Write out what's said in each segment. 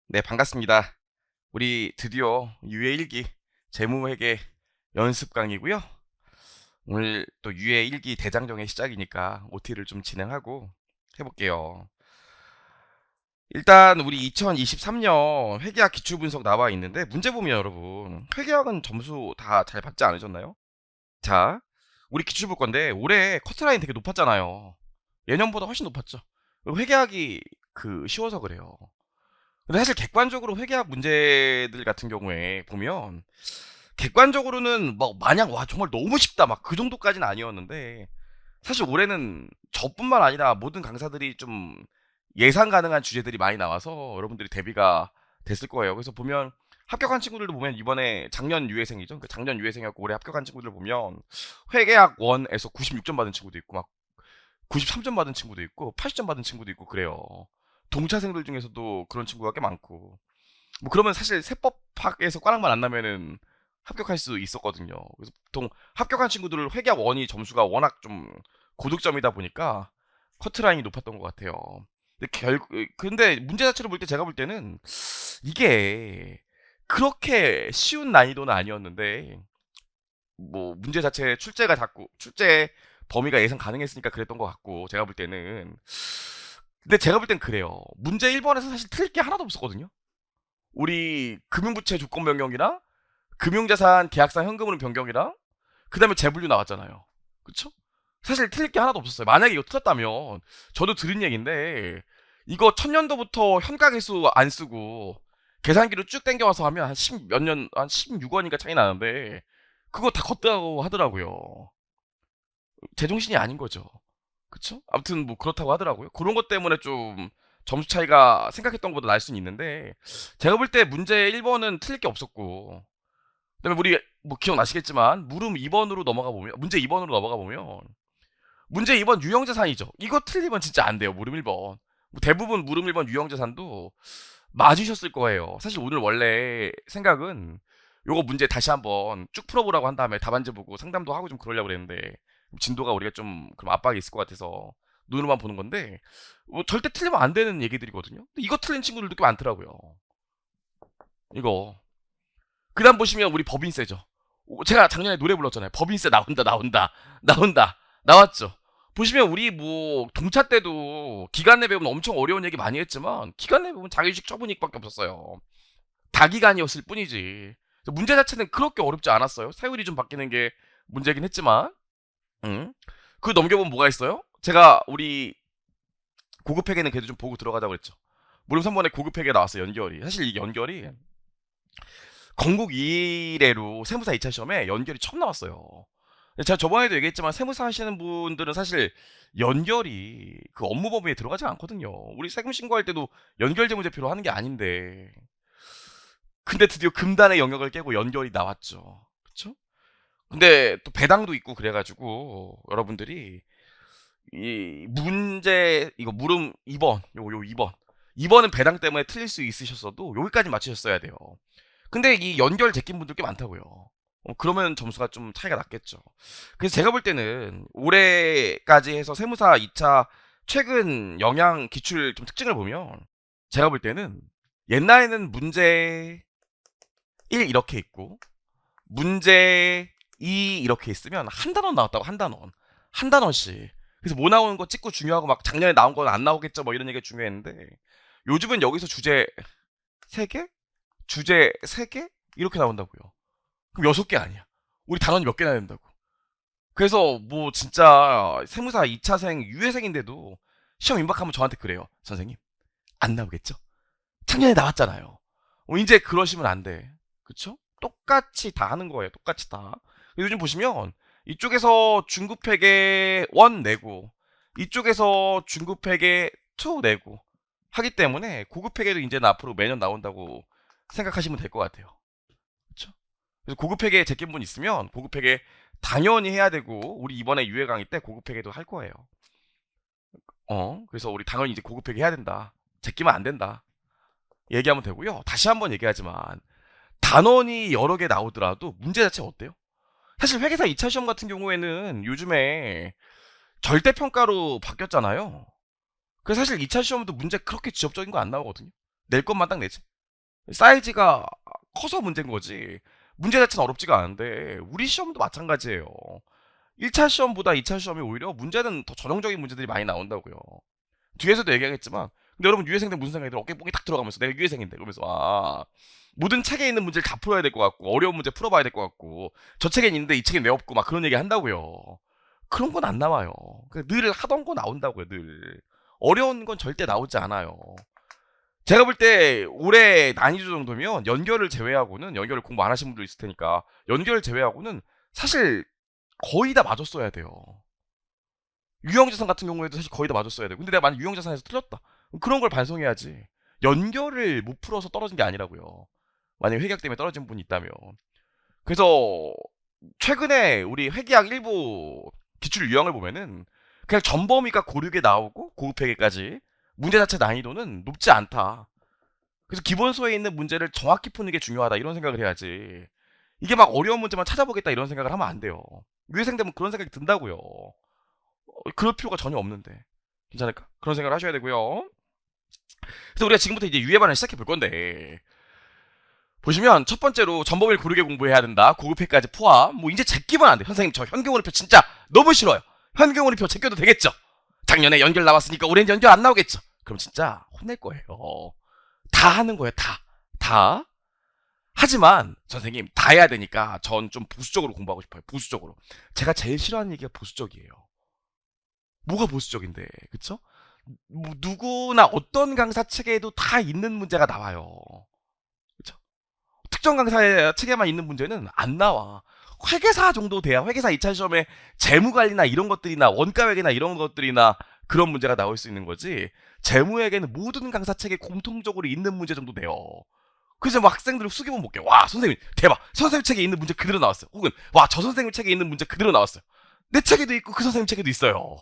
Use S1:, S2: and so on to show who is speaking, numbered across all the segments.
S1: 네, 반갑습니다. 우리 드디어 유해 1기 재무회계 연습 강의고요. 오늘 또 유해 1기 대장정의 시작이니까 OT를 좀 진행하고 해볼게요. 일단 우리 2023년 회계학 기출 분석 나와 있는데 문제 보면 여러분 회계학은 점수 다 잘 받지 않으셨나요? 자, 우리 기출 볼 건데 올해 커트라인 되게 높았잖아요. 예년보다 훨씬 높았죠. 회계학이 쉬워서 그래요. 근데 사실 객관적으로 회계학 문제들 같은 경우에 보면 객관적으로는 뭐 마냥 와 정말 너무 쉽다 막 그 정도까지는 아니었는데 사실 올해는 저뿐만 아니라 모든 강사들이 좀 예상 가능한 주제들이 많이 나와서 여러분들이 대비가 됐을 거예요. 그래서 보면 합격한 친구들도 보면 이번에 작년 유예생이죠. 그 작년 유예생이었고 올해 합격한 친구들 보면 회계학 1에서 96점 받은 친구도 있고 막 93점 받은 친구도 있고 80점 받은 친구도 있고 그래요. 동차생들 중에서도 그런 친구가 꽤 많고 뭐 그러면 사실 세법학에서 꽈락만 안 나면은 합격할 수 있었거든요. 그래서 보통 합격한 친구들을 회계학 원이 점수가 워낙 좀 고득점이다 보니까 커트라인이 높았던 것 같아요. 근데 문제 자체를 볼 때 제가 볼 때는 이게 그렇게 쉬운 난이도는 아니었는데 뭐 문제 자체 출제가 자꾸 출제 범위가 예상 가능했으니까 그랬던 것 같고 제가 볼 때는 근데 제가 볼 땐 그래요. 문제 1번에서 사실 틀릴 게 하나도 없었거든요. 우리 금융부채 조건 변경이랑 금융자산 계약상 현금으로 변경이랑 그다음에 재분류 나왔잖아요. 그쵸? 사실 틀릴 게 하나도 없었어요. 만약에 이거 틀렸다면 저도 들은 얘기인데 이거 천년도부터 현가계수 안 쓰고 계산기로 쭉 당겨와서 하면 한 10 몇 년, 한 16원인가 차이 나는데 그거 다 걷다고 하더라고요. 제정신이 아닌 거죠. 그쵸? 아무튼 뭐 그렇다고 하더라고요. 그런 것 때문에 좀 점수 차이가 생각했던 것보다 날 수는 있는데 제가 볼 때 문제 1번은 틀릴 게 없었고 그다음에 우리 뭐 기억나시겠지만 물음 2번으로 넘어가 보면 문제 2번으로 넘어가 보면 문제 2번 유형자산이죠. 이거 틀리면 진짜 안 돼요. 물음 1번. 뭐 대부분 물음 1번 유형자산도 맞으셨을 거예요. 사실 오늘 원래 생각은 요거 문제 다시 한번 쭉 풀어보라고 한 다음에 답안지 보고 상담도 하고 좀 그러려고 그랬는데 진도가 우리가 좀 그럼 압박이 있을 것 같아서 눈으로만 보는 건데 뭐 절대 틀리면 안 되는 얘기들이거든요. 근데 이거 틀린 친구들도 꽤 많더라고요. 이거 그다음 보시면 우리 법인세죠. 제가 작년에 노래 불렀잖아요. 법인세 나온다, 나온다, 나온다, 나왔죠. 보시면 우리 뭐 동차 때도 기간 내 배우면 엄청 어려운 얘기 많이 했지만 기간 내 배우면 자기주식 처분이익밖에 없었어요. 다기간이었을 뿐이지. 문제 자체는 그렇게 어렵지 않았어요. 세율이 좀 바뀌는 게 문제긴 했지만, 그 넘겨보면 뭐가 있어요? 제가 우리 고급회계는 그래도 좀 보고 들어가자고 그랬죠. 물론 3번에 고급회계 나왔어요. 연결이. 사실 이 연결이 건국 이래로 세무사 2차 시험에 연결이 처음 나왔어요. 제가 저번에도 얘기했지만 세무사 하시는 분들은 사실 연결이 그 업무 범위에 들어가지 않거든요. 우리 세금 신고할 때도 연결 재무제표로 하는 게 아닌데. 근데 드디어 금단의 영역을 깨고 연결이 나왔죠. 그쵸? 근데 또 배당도 있고 그래가지고 여러분들이 이 문제 이거 물음 2번 요 2번 2번은 배당 때문에 틀릴 수 있으셨어도 여기까지 맞추셨어야 돼요. 근데 이 연결 제낀 분들 꽤 많다고요. 그러면 점수가 좀 차이가 났겠죠. 그래서 제가 볼 때는 올해까지 해서 세무사 2차 최근 영양 기출 좀 특징을 보면 제가 볼 때는 옛날에는 문제 1 이렇게 있고 문제 2 이렇게 있으면 한 단원 나왔다고 한 단원 한 단원씩 그래서 뭐 나오는 거 찍고 중요하고 막 작년에 나온 건 안 나오겠죠 뭐 이런 얘기가 중요했는데 요즘은 여기서 주제 3개? 주제 3개? 이렇게 나온다고요. 그럼 6개 아니야. 우리 단원이 몇 개나 된다고. 그래서 뭐 진짜 세무사 2차생 유예생인데도 시험 임박하면 저한테 그래요. 선생님 안 나오겠죠? 작년에 나왔잖아요. 이제 그러시면 안 돼. 그쵸? 똑같이 다 하는 거예요. 똑같이 다. 요즘 보시면 이쪽에서 중급회계 1 내고 이쪽에서 중급회계 2 내고 하기 때문에 고급회계도 이제는 앞으로 매년 나온다고 생각하시면 될 것 같아요. 그쵸? 그래서 고급회계 제낀 분 있으면 고급회계 당연히 해야 되고 우리 이번에 유해 강의 때 고급회계도 할 거예요. 그래서 우리 당연히 이제 고급회계 해야 된다. 제끼면 안 된다. 얘기하면 되고요. 다시 한번 얘기하지만 단원이 여러 개 나오더라도 문제 자체 어때요? 사실 회계사 2차 시험 같은 경우에는 요즘에 절대평가로 바뀌었잖아요. 그래서 사실 2차 시험도 문제 그렇게 지엽적인 거 안 나오거든요. 낼 것만 딱 내지. 사이즈가 커서 문제인 거지. 문제 자체는 어렵지가 않은데 우리 시험도 마찬가지예요. 1차 시험보다 2차 시험이 오히려 문제는 더 전형적인 문제들이 많이 나온다고요. 뒤에서도 얘기하겠지만 근데 여러분 유해생들 무슨 생각이 들어? 어깨 뽕이 탁 들어가면서 내가 유해생인데 그러면서 모든 책에 있는 문제를 다 풀어야 될 것 같고 어려운 문제 풀어봐야 될 것 같고 저 책엔 있는데 이 책엔 왜 없고 막 그런 얘기 한다고요. 그런 건 안 나와요. 늘 하던 거 나온다고요. 늘 어려운 건 절대 나오지 않아요. 제가 볼 때 올해 난이도 정도면 연결을 제외하고는 연결을 공부 안 하신 분도 있을 테니까 연결을 제외하고는 사실 거의 다 맞았어야 돼요. 유형자산 같은 경우에도 사실 거의 다 맞았어야 돼요. 근데 내가 만약 유형자산에서 틀렸다. 그런 걸 반성해야지. 연결을 못 풀어서 떨어진 게 아니라고요. 만약 회계학 때문에 떨어진 분이 있다면. 그래서 최근에 우리 회계학 일부 기출 유형을 보면은 그냥 전범위가 고르게 나오고 고급 회계까지 문제 자체 난이도는 높지 않다. 그래서 기본서에 있는 문제를 정확히 푸는 게 중요하다 이런 생각을 해야지. 이게 막 어려운 문제만 찾아보겠다 이런 생각을 하면 안 돼요. 유해생 되면 그런 생각이 든다고요. 그럴 필요가 전혀 없는데. 괜찮을까? 그런 생각을 하셔야 되고요. 그래서 우리가 지금부터 이제 유해반을 시작해 볼 건데 보시면 첫 번째로 전범위를 고르게 공부해야 된다. 고급회까지 포함. 뭐 이제 제끼면 안 돼. 선생님 저 현경원의표 진짜 너무 싫어요. 현경원의표 제껴도 되겠죠? 작년에 연결 나왔으니까 올해는 연결 안 나오겠죠? 그럼 진짜 혼낼 거예요. 다 하는 거예요. 다. 다. 하지만 선생님 다 해야 되니까 전 좀 보수적으로 공부하고 싶어요. 보수적으로. 제가 제일 싫어하는 얘기가 보수적이에요. 뭐가 보수적인데, 그쵸? 뭐 누구나 어떤 강사 책에도 다 있는 문제가 나와요. 그쵸? 특정 강사 책에만 있는 문제는 안 나와. 회계사 정도 돼야 회계사 2차 시험에 재무관리나 이런 것들이나 원가회계나 이런 것들이나 그런 문제가 나올 수 있는 거지. 재무회계는 모든 강사 책에 공통적으로 있는 문제 정도 돼요. 그래서 막 학생들을 숙여보면 볼게요. 와 선생님 대박. 선생님 책에 있는 문제 그대로 나왔어요. 혹은 와 저 선생님 책에 있는 문제 그대로 나왔어요. 내 책에도 있고 그 선생님 책에도 있어요.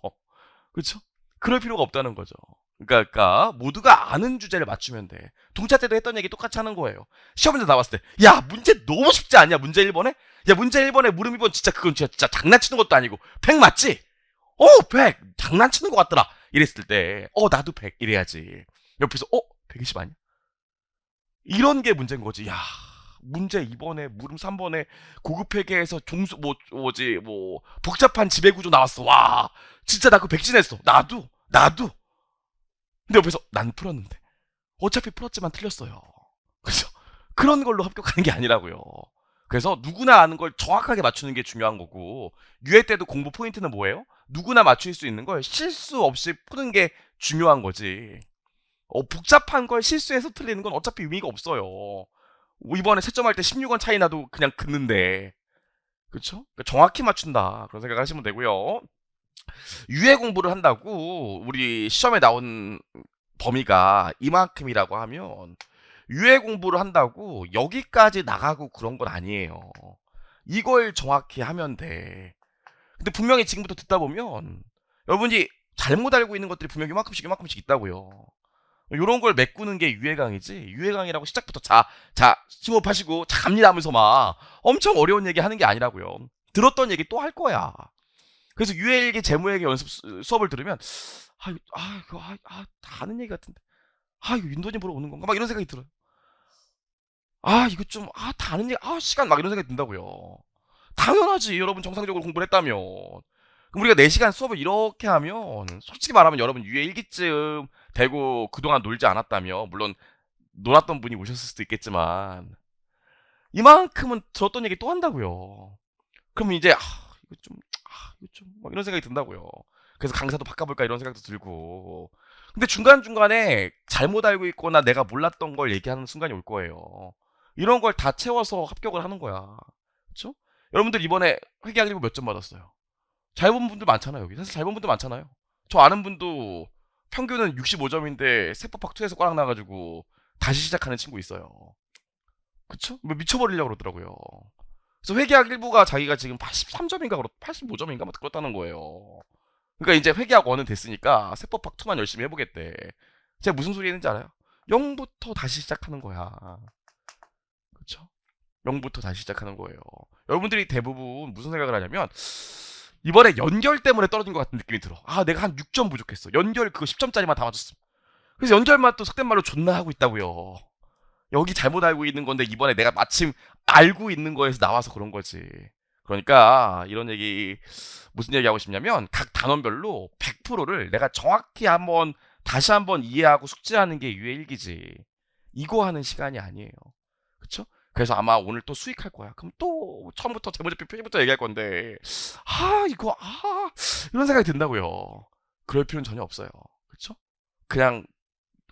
S1: 그렇죠? 그럴 필요가 없다는 거죠. 그러니까 모두가 아는 주제를 맞추면 돼. 동차 때도 했던 얘기 똑같이 하는 거예요. 시험 문제 나왔을 때, 야 문제 너무 쉽지 않냐? 문제 1번에? 야 문제 1번에 물음 2번 진짜 그건 진짜 장난치는 것도 아니고 100 맞지? 100 장난치는 것 같더라. 이랬을 때, 나도 100 이래야지. 옆에서 120 아니야? 이런 게 문제인 거지. 야 문제 2번에 물음 3번에 고급 회계에서 종수 뭐 복잡한 지배 구조 나왔어. 와 진짜 나 그거 백신했어. 나도. 근데 옆에서 난 풀었는데 어차피 풀었지만 틀렸어요. 그래서 그런 걸로 합격하는 게 아니라고요. 그래서 누구나 아는 걸 정확하게 맞추는 게 중요한 거고 유해 때도 공부 포인트는 뭐예요? 누구나 맞출 수 있는 걸 실수 없이 푸는 게 중요한 거지. 복잡한 걸 실수해서 틀리는 건 어차피 의미가 없어요. 이번에 채점할 때 16원 차이 나도 그냥 긋는데. 그쵸? 그러니까 정확히 맞춘다. 그런 생각 하시면 되고요. 유해 공부를 한다고 우리 시험에 나온 범위가 이만큼이라고 하면 유해 공부를 한다고 여기까지 나가고 그런 건 아니에요. 이걸 정확히 하면 돼. 근데 분명히 지금부터 듣다 보면 여러분이 잘못 알고 있는 것들이 분명히 이만큼씩 있다고요. 요런 걸 메꾸는 게 유해강이지. 유해강이라고 시작부터 심호흡하시고 자 갑니다 하면서 막 엄청 어려운 얘기 하는 게 아니라고요. 들었던 얘기 또 할 거야. 그래서 유해일기 재무회계 연습 수업을 들으면 다 아는 얘기 같은데 이거 윤도님 보러 오는 건가 막 이런 생각이 들어요. 이거 좀 다 아는 얘기 시간 막 이런 생각이 든다고요. 당연하지. 여러분 정상적으로 공부를 했다면. 그럼 우리가 4시간 수업을 이렇게 하면 솔직히 말하면 여러분 유해 일기쯤 되고 그동안 놀지 않았다며 물론 놀았던 분이 오셨을 수도 있겠지만 이만큼은 들었던 얘기 또 한다고요. 그러면 이제 이거 좀 이런 생각이 든다고요. 그래서 강사도 바꿔볼까 이런 생각도 들고. 근데 중간중간에 잘못 알고 있거나 내가 몰랐던 걸 얘기하는 순간이 올 거예요. 이런 걸 다 채워서 합격을 하는 거야. 그렇죠? 여러분들 이번에 회계학 1부 몇 점 받았어요? 잘 본 분들 많잖아요. 여기 사실 잘 본 분들 많잖아요. 저 아는 분도 평균은 65점인데 세법학 2에서 꽝 나가지고 다시 시작하는 친구 있어요. 그쵸? 뭐 미쳐버리려고 그러더라고요. 그래서 회계학 1부가 자기가 지금 83점인가 85점인가 막 그렇다는 거예요. 그러니까 이제 회계학 1은 됐으니까 세법학 2만 열심히 해보겠대. 제가 무슨 소리 했는지 알아요? 0부터 다시 시작하는 거야. 그쵸? 0부터 다시 시작하는 거예요. 여러분들이 대부분 무슨 생각을 하냐면 이번에 연결 때문에 떨어진 것 같은 느낌이 들어. 내가 한 6점 부족했어. 연결 그거 10점짜리만 다 맞았어. 그래서 연결만 또 속된 말로 존나 하고 있다고요. 여기 잘못 알고 있는 건데 이번에 내가 마침 알고 있는 거에서 나와서 그런 거지. 그러니까 이런 얘기 무슨 얘기 하고 싶냐면 각 단원별로 100%를 내가 정확히 한번 다시 한번 이해하고 숙지하는 게 유해 일기지. 이거 하는 시간이 아니에요. 그쵸? 그래서 아마 오늘 또 수익할 거야. 그럼 또 처음부터 재무제표 표시부터 얘기할 건데 이거 이런 생각이 든다고요. 그럴 필요는 전혀 없어요. 그쵸? 그냥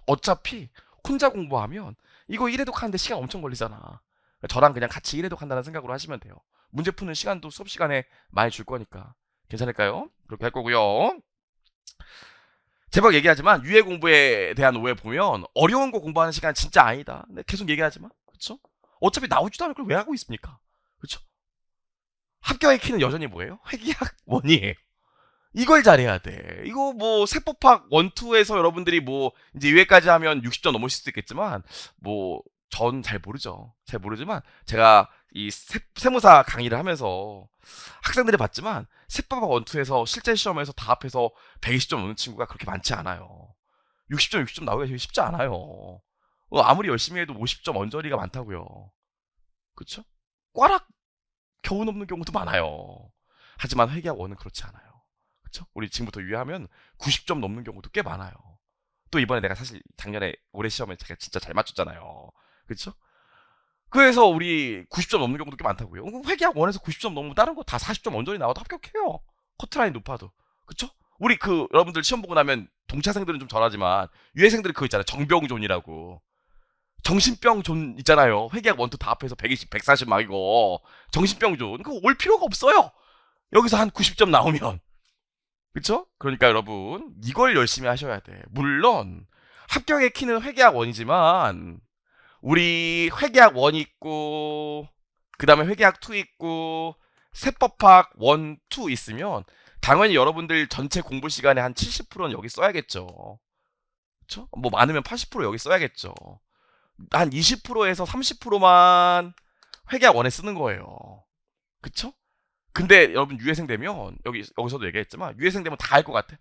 S1: 어차피 혼자 공부하면 이거 1회독 하는데 시간 엄청 걸리잖아. 저랑 그냥 같이 1회독 한다는 생각으로 하시면 돼요. 문제 푸는 시간도 수업 시간에 많이 줄 거니까 괜찮을까요? 그렇게 할 거고요. 제발 얘기하지만 유해 공부에 대한 오해 보면 어려운 거 공부하는 시간 진짜 아니다. 근데 계속 얘기하지만 그쵸? 어차피 나오지도 않을 걸 왜 하고 있습니까? 그쵸? 합격의 키는 여전히 뭐예요? 회계학 원이에요. 이걸 잘해야 돼. 이거 뭐 세법학 1, 2에서 여러분들이 뭐 이제 2회까지 하면 60점 넘으실 수도 있겠지만 뭐 전 잘 모르죠. 잘 모르지만 제가 이 세무사 강의를 하면서 학생들이 봤지만 세법학 1, 2에서 실제 시험에서 다 합해서 120점 넘는 친구가 그렇게 많지 않아요. 60점, 60점 나오기가 쉽지 않아요. 아무리 열심히 해도 50점 언저리가 많다고요. 그쵸? 꽈락 겨우 넘는 경우도 많아요. 하지만 회계학 1은 그렇지 않아요. 그쵸? 우리 지금부터 유예하면 90점 넘는 경우도 꽤 많아요. 또 이번에 내가 사실 작년에 올해 시험에 제가 진짜 잘 맞췄잖아요. 그쵸? 그래서 우리 90점 넘는 경우도 꽤 많다고요. 회계학 1에서 90점 넘으면 다른 거 다 40점 언저리 나와도 합격해요. 커트라인 높아도. 그쵸? 우리 여러분들 시험 보고 나면 동차생들은 좀 덜하지만 유해생들은 그거 있잖아요. 정병존이라고. 정신병 존 있잖아요. 회계학 1, 2 다 합해서 120, 140 막 이거. 정신병 존. 그거 올 필요가 없어요. 여기서 한 90점 나오면. 그쵸? 그러니까 여러분 이걸 열심히 하셔야 돼. 물론 합격의 키는 회계학 1이지만 우리 회계학 1 있고 그 다음에 회계학 2 있고 세법학 1, 2 있으면 당연히 여러분들 전체 공부 시간의 한 70%는 여기 써야겠죠. 그쵸? 뭐 많으면 80% 여기 써야겠죠. 한 20%에서 30%만 회계학 1에 쓰는 거예요. 그쵸? 근데 여러분 유해생 되면 여기서도 얘기했지만 유해생 되면 다 할 것 같아.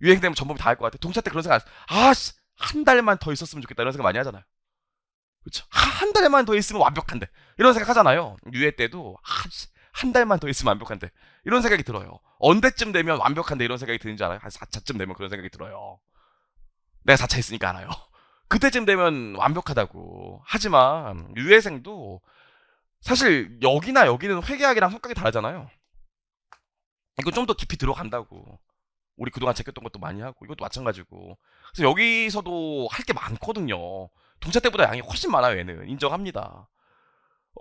S1: 유해생 되면 전범이 다 할 것 같아. 동차 때 그런 생각 안 했어. 한 달만 더 있었으면 좋겠다 이런 생각 많이 하잖아요. 그렇죠? 한 달만 더 있으면 완벽한데 이런 생각 하잖아요. 유해 때도 한 달만 더 있으면 완벽한데 이런 생각이 들어요. 언제쯤 되면 완벽한데 이런 생각이 드는지 알아요? 한 4차쯤 되면 그런 생각이 들어요. 내가 4차 있으니까 알아요. 그때쯤 되면 완벽하다고. 하지만 유해생도 사실 여기나 여기는 회계학이랑 성격이 다르잖아요. 이거 좀 더 깊이 들어간다고. 우리 그동안 제꼈던 것도 많이 하고 이것도 마찬가지고. 그래서 여기서도 할 게 많거든요. 동차 때보다 양이 훨씬 많아요. 얘는 인정합니다.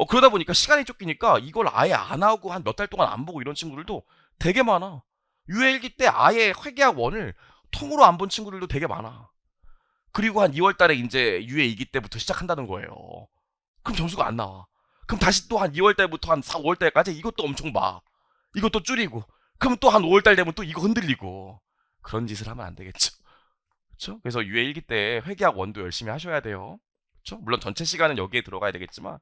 S1: 그러다 보니까 시간이 쫓기니까 이걸 아예 안 하고 한 몇 달 동안 안 보고 이런 친구들도 되게 많아. 유해일기 때 아예 회계학 1을 통으로 안 본 친구들도 되게 많아. 그리고 한 2월 달에 이제 유해 2기 때부터 시작한다는 거예요. 그럼 점수가 안 나와. 그럼 다시 또 한 2월 달부터 한 4, 5월 달까지 이것도 엄청 봐. 이것도 줄이고. 그럼 또 한 5월 달 되면 또 이거 흔들리고. 그런 짓을 하면 안 되겠죠. 그렇죠? 그래서 유해 1기 때 회계학 1도 열심히 하셔야 돼요. 그렇죠? 물론 전체 시간은 여기에 들어가야 되겠지만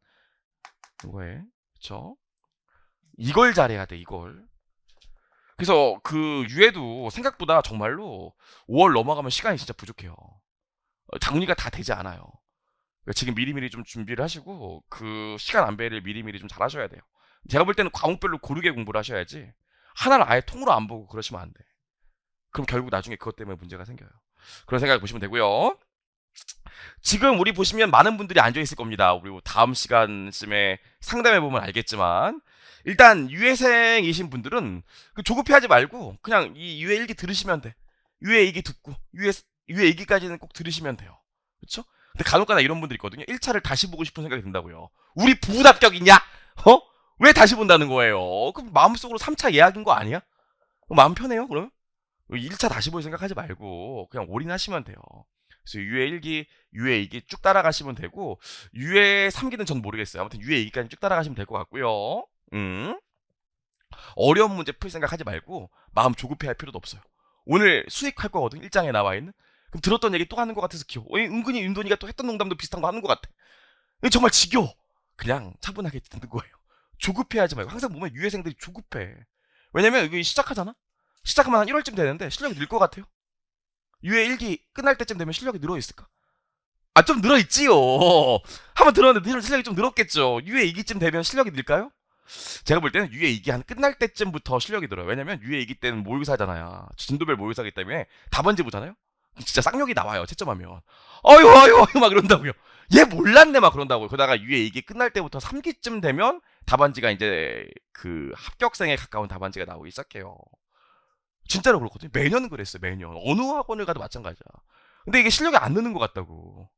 S1: 이거에 그렇죠? 이걸 잘해야 돼, 이걸. 그래서 그 유해도 생각보다 정말로 5월 넘어가면 시간이 진짜 부족해요. 정리가 다 되지 않아요. 그러니까 지금 미리미리 좀 준비를 하시고 그 시간 안배를 미리미리 좀 잘 하셔야 돼요. 제가 볼 때는 과목별로 고르게 공부를 하셔야지 하나를 아예 통으로 안 보고 그러시면 안 돼. 그럼 결국 나중에 그것 때문에 문제가 생겨요. 그런 생각을 보시면 되고요. 지금 우리 보시면 많은 분들이 앉아 있을 겁니다. 우리 다음 시간쯤에 상담해 보면 알겠지만 일단 유해생이신 분들은 조급해하지 말고 그냥 이 유해 1기 들으시면 돼. 유해 2기 듣고 유해 2기까지는 꼭 들으시면 돼요. 그렇죠? 근데 간혹가다 이런 분들이 있거든요. 1차를 다시 보고 싶은 생각이 든다고요. 우리 부합격이냐? 왜 다시 본다는 거예요? 그럼 마음속으로 3차 예약인 거 아니야? 마음 편해요, 그럼? 1차 다시 볼 생각하지 말고 그냥 올인하시면 돼요. 그래서 유해 1기, 유해 2기 쭉 따라가시면 되고 유해 3기는 전 모르겠어요. 아무튼 유해 2기까지 쭉 따라가시면 될 것 같고요. 어려운 문제 풀 생각하지 말고 마음 조급해할 필요도 없어요. 오늘 수익할 거거든. 1장에 나와 있는. 그럼 들었던 얘기 또 하는 것 같아서 귀여워. 은근히 윤돈이가 또 했던 농담도 비슷한 거 하는 것 같아. 정말 지겨워. 그냥 차분하게 듣는 거예요. 조급해하지 말고. 항상 보면 유해생들이 조급해. 왜냐면 여기 시작하잖아. 시작하면 한 1월쯤 되는데 실력이 늘 것 같아요. 유해 1기 끝날 때쯤 되면 실력이 늘어 있을까? 아, 좀 늘어있지요. 한번 들었는데 실력이 좀 늘었겠죠. 유예 2기쯤 되면 실력이 늘까요? 제가 볼 때는 유예 2기 한 끝날 때쯤부터 실력이 늘어요. 왜냐면 유예 2기 때는 모의사잖아요. 진도별 모의사기 때문에 답안지 보잖아요. 진짜 쌍욕이 나와요. 채점하면. 어휴 막 그런다고요. 얘 몰랐네 막 그런다고요. 그러다가 유예 2기 끝날 때부터 3기쯤 되면 답안지가 이제 그 합격생에 가까운 답안지가 나오기 시작해요. 진짜로 그렇거든요. 매년 그랬어요. 매년. 어느 학원을 가도 마찬가지야. 근데 이게 실력이 안 느는 것 같다고.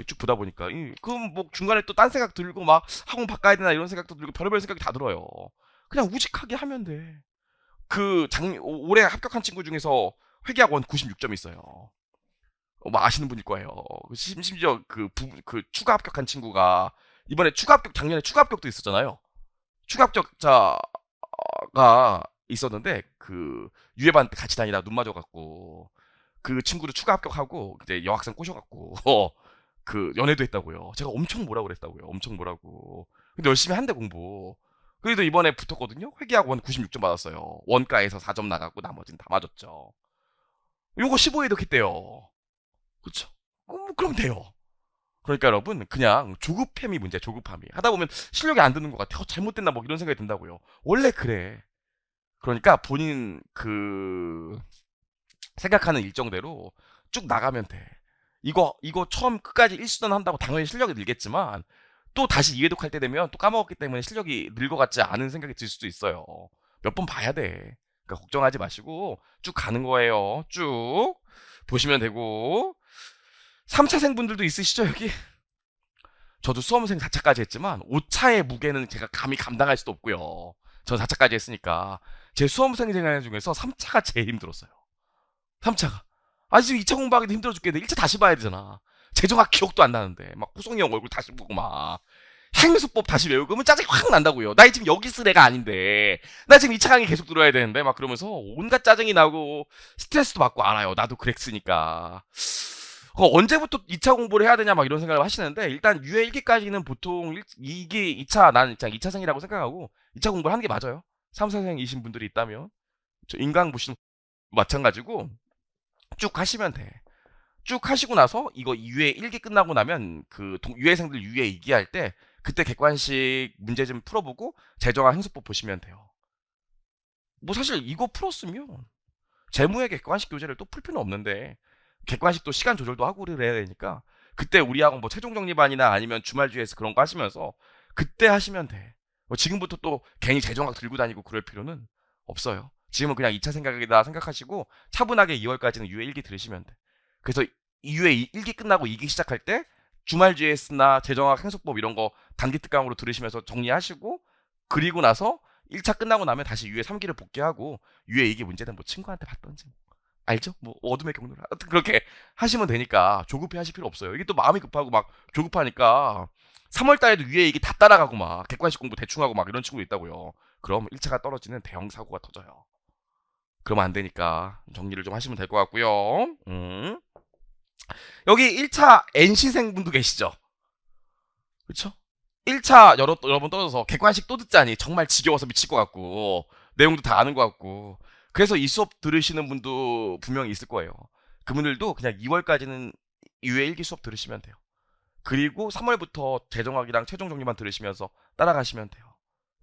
S1: 쭉 보다 보니까 그럼 뭐 중간에 또 딴 생각 들고 막 학원 바꿔야 되나 이런 생각도 들고 별의별 생각이 다 들어요. 그냥 우직하게 하면 돼. 올해 합격한 친구 중에서 회계학원 96점 있어요. 뭐 아시는 분일 거예요. 심지어 그 추가 합격한 친구가 이번에 추가 합격 작년에 추가 합격도 있었잖아요. 추가 합격자가 있었는데 그 유해반 같이 다니다 눈 맞아갖고 그 친구도 추가 합격하고 이제 여학생 꼬셔갖고 그 연애도 했다고요. 제가 엄청 뭐라 그랬다고요. 엄청 뭐라고. 근데 열심히 한대 공부. 그래도 이번에 붙었거든요. 회계학원 96점 받았어요. 원가에서 4점 나갔고 나머지는 다 맞았죠. 요거 15회도 했대요. 그쵸? 그럼 돼요. 그러니까 여러분 그냥 조급함이 문제야. 조급함이. 하다 보면 실력이 안 드는 것 같아. 잘못됐나 뭐 이런 생각이 든다고요. 원래 그래. 그러니까 본인 생각하는 일정대로 쭉 나가면 돼. 이거 처음 끝까지 1수단 한다고 당연히 실력이 늘겠지만 또 다시 2회독 할 때 되면 또 까먹었기 때문에 실력이 늘 것 같지 않은 생각이 들 수도 있어요. 몇 번 봐야 돼. 그러니까 걱정하지 마시고 쭉 가는 거예요. 쭉 보시면 되고 3차생 분들도 있으시죠 여기? 저도 수험생 4차까지 했지만 5차의 무게는 제가 감히 감당할 수도 없고요. 전 4차까지 했으니까 제 수험생 생활 중에서 3차가 제일 힘들었어요. 3차가. 아, 지금 2차 공부하기도 힘들어 죽겠는데 1차 다시 봐야 되잖아. 재정학 기억도 안 나는데. 막 호성이 형 얼굴 다시 보고 막. 행수법 다시 외우고 그러면 짜증이 확 난다고요. 나 지금 여기 있을 애가 아닌데. 나 지금 2차 강의 계속 들어야 되는데. 막 그러면서 온갖 짜증이 나고 스트레스도 받고 알아요. 나도 그랬으니까. 언제부터 2차 공부를 해야 되냐 막 이런 생각을 하시는데 일단 유예 1기까지는 보통 2차 나는 2차생이라고 생각하고 2차 공부를 하는 게 맞아요. 3사생이신 분들이 있다면. 저 인강 보시는 마찬가지고 쭉 하시면 돼. 쭉 하시고 나서 이거 유예 1기 끝나고 나면 유예생들 유예 2기 할 때 그때 객관식 문제 좀 풀어보고 재정화 행수법 보시면 돼요. 뭐 사실 이거 풀었으면 재무의 객관식 교재를 또 풀 필요는 없는데 객관식도 시간 조절도 하고 그래야 되니까 그때 우리하고 뭐 최종 정리반이나 아니면 주말주에서 그런 거 하시면서 그때 하시면 돼. 뭐 지금부터 또 괜히 재정학 들고 다니고 그럴 필요는 없어요. 지금은 그냥 2차 생각이다 생각하시고 차분하게 2월까지는 유예 1기 들으시면 돼. 그래서 유예 1기 끝나고 2기 시작할 때 주말 GS나 재정학 행속법 이런 거 단기 특강으로 들으시면서 정리하시고 그리고 나서 1차 끝나고 나면 다시 유예 3기를 복귀하고 유예 2기 문제는 뭐 친구한테 받던지 뭐. 알죠? 뭐 어둠의 경로를 하여튼 그렇게 하시면 되니까 조급해 하실 필요 없어요. 이게 또 마음이 급하고 막 조급하니까 3월 달에도 유예 2기 다 따라가고 막 객관식 공부 대충 하고 막 이런 친구도 있다고요. 그럼 1차가 떨어지는 대형 사고가 터져요. 그러면 안 되니까 정리를 좀 하시면 될 것 같고요. 여기 1차 NC생 분도 계시죠? 그렇죠? 1차 여러 번 떨어져서 객관식 또 듣자니 정말 지겨워서 미칠 것 같고 내용도 다 아는 것 같고 그래서 이 수업 들으시는 분도 분명히 있을 거예요. 그분들도 그냥 2월까지는 유예 1기 수업 들으시면 돼요. 그리고 3월부터 재정학이랑 최종 정리만 들으시면서 따라가시면 돼요.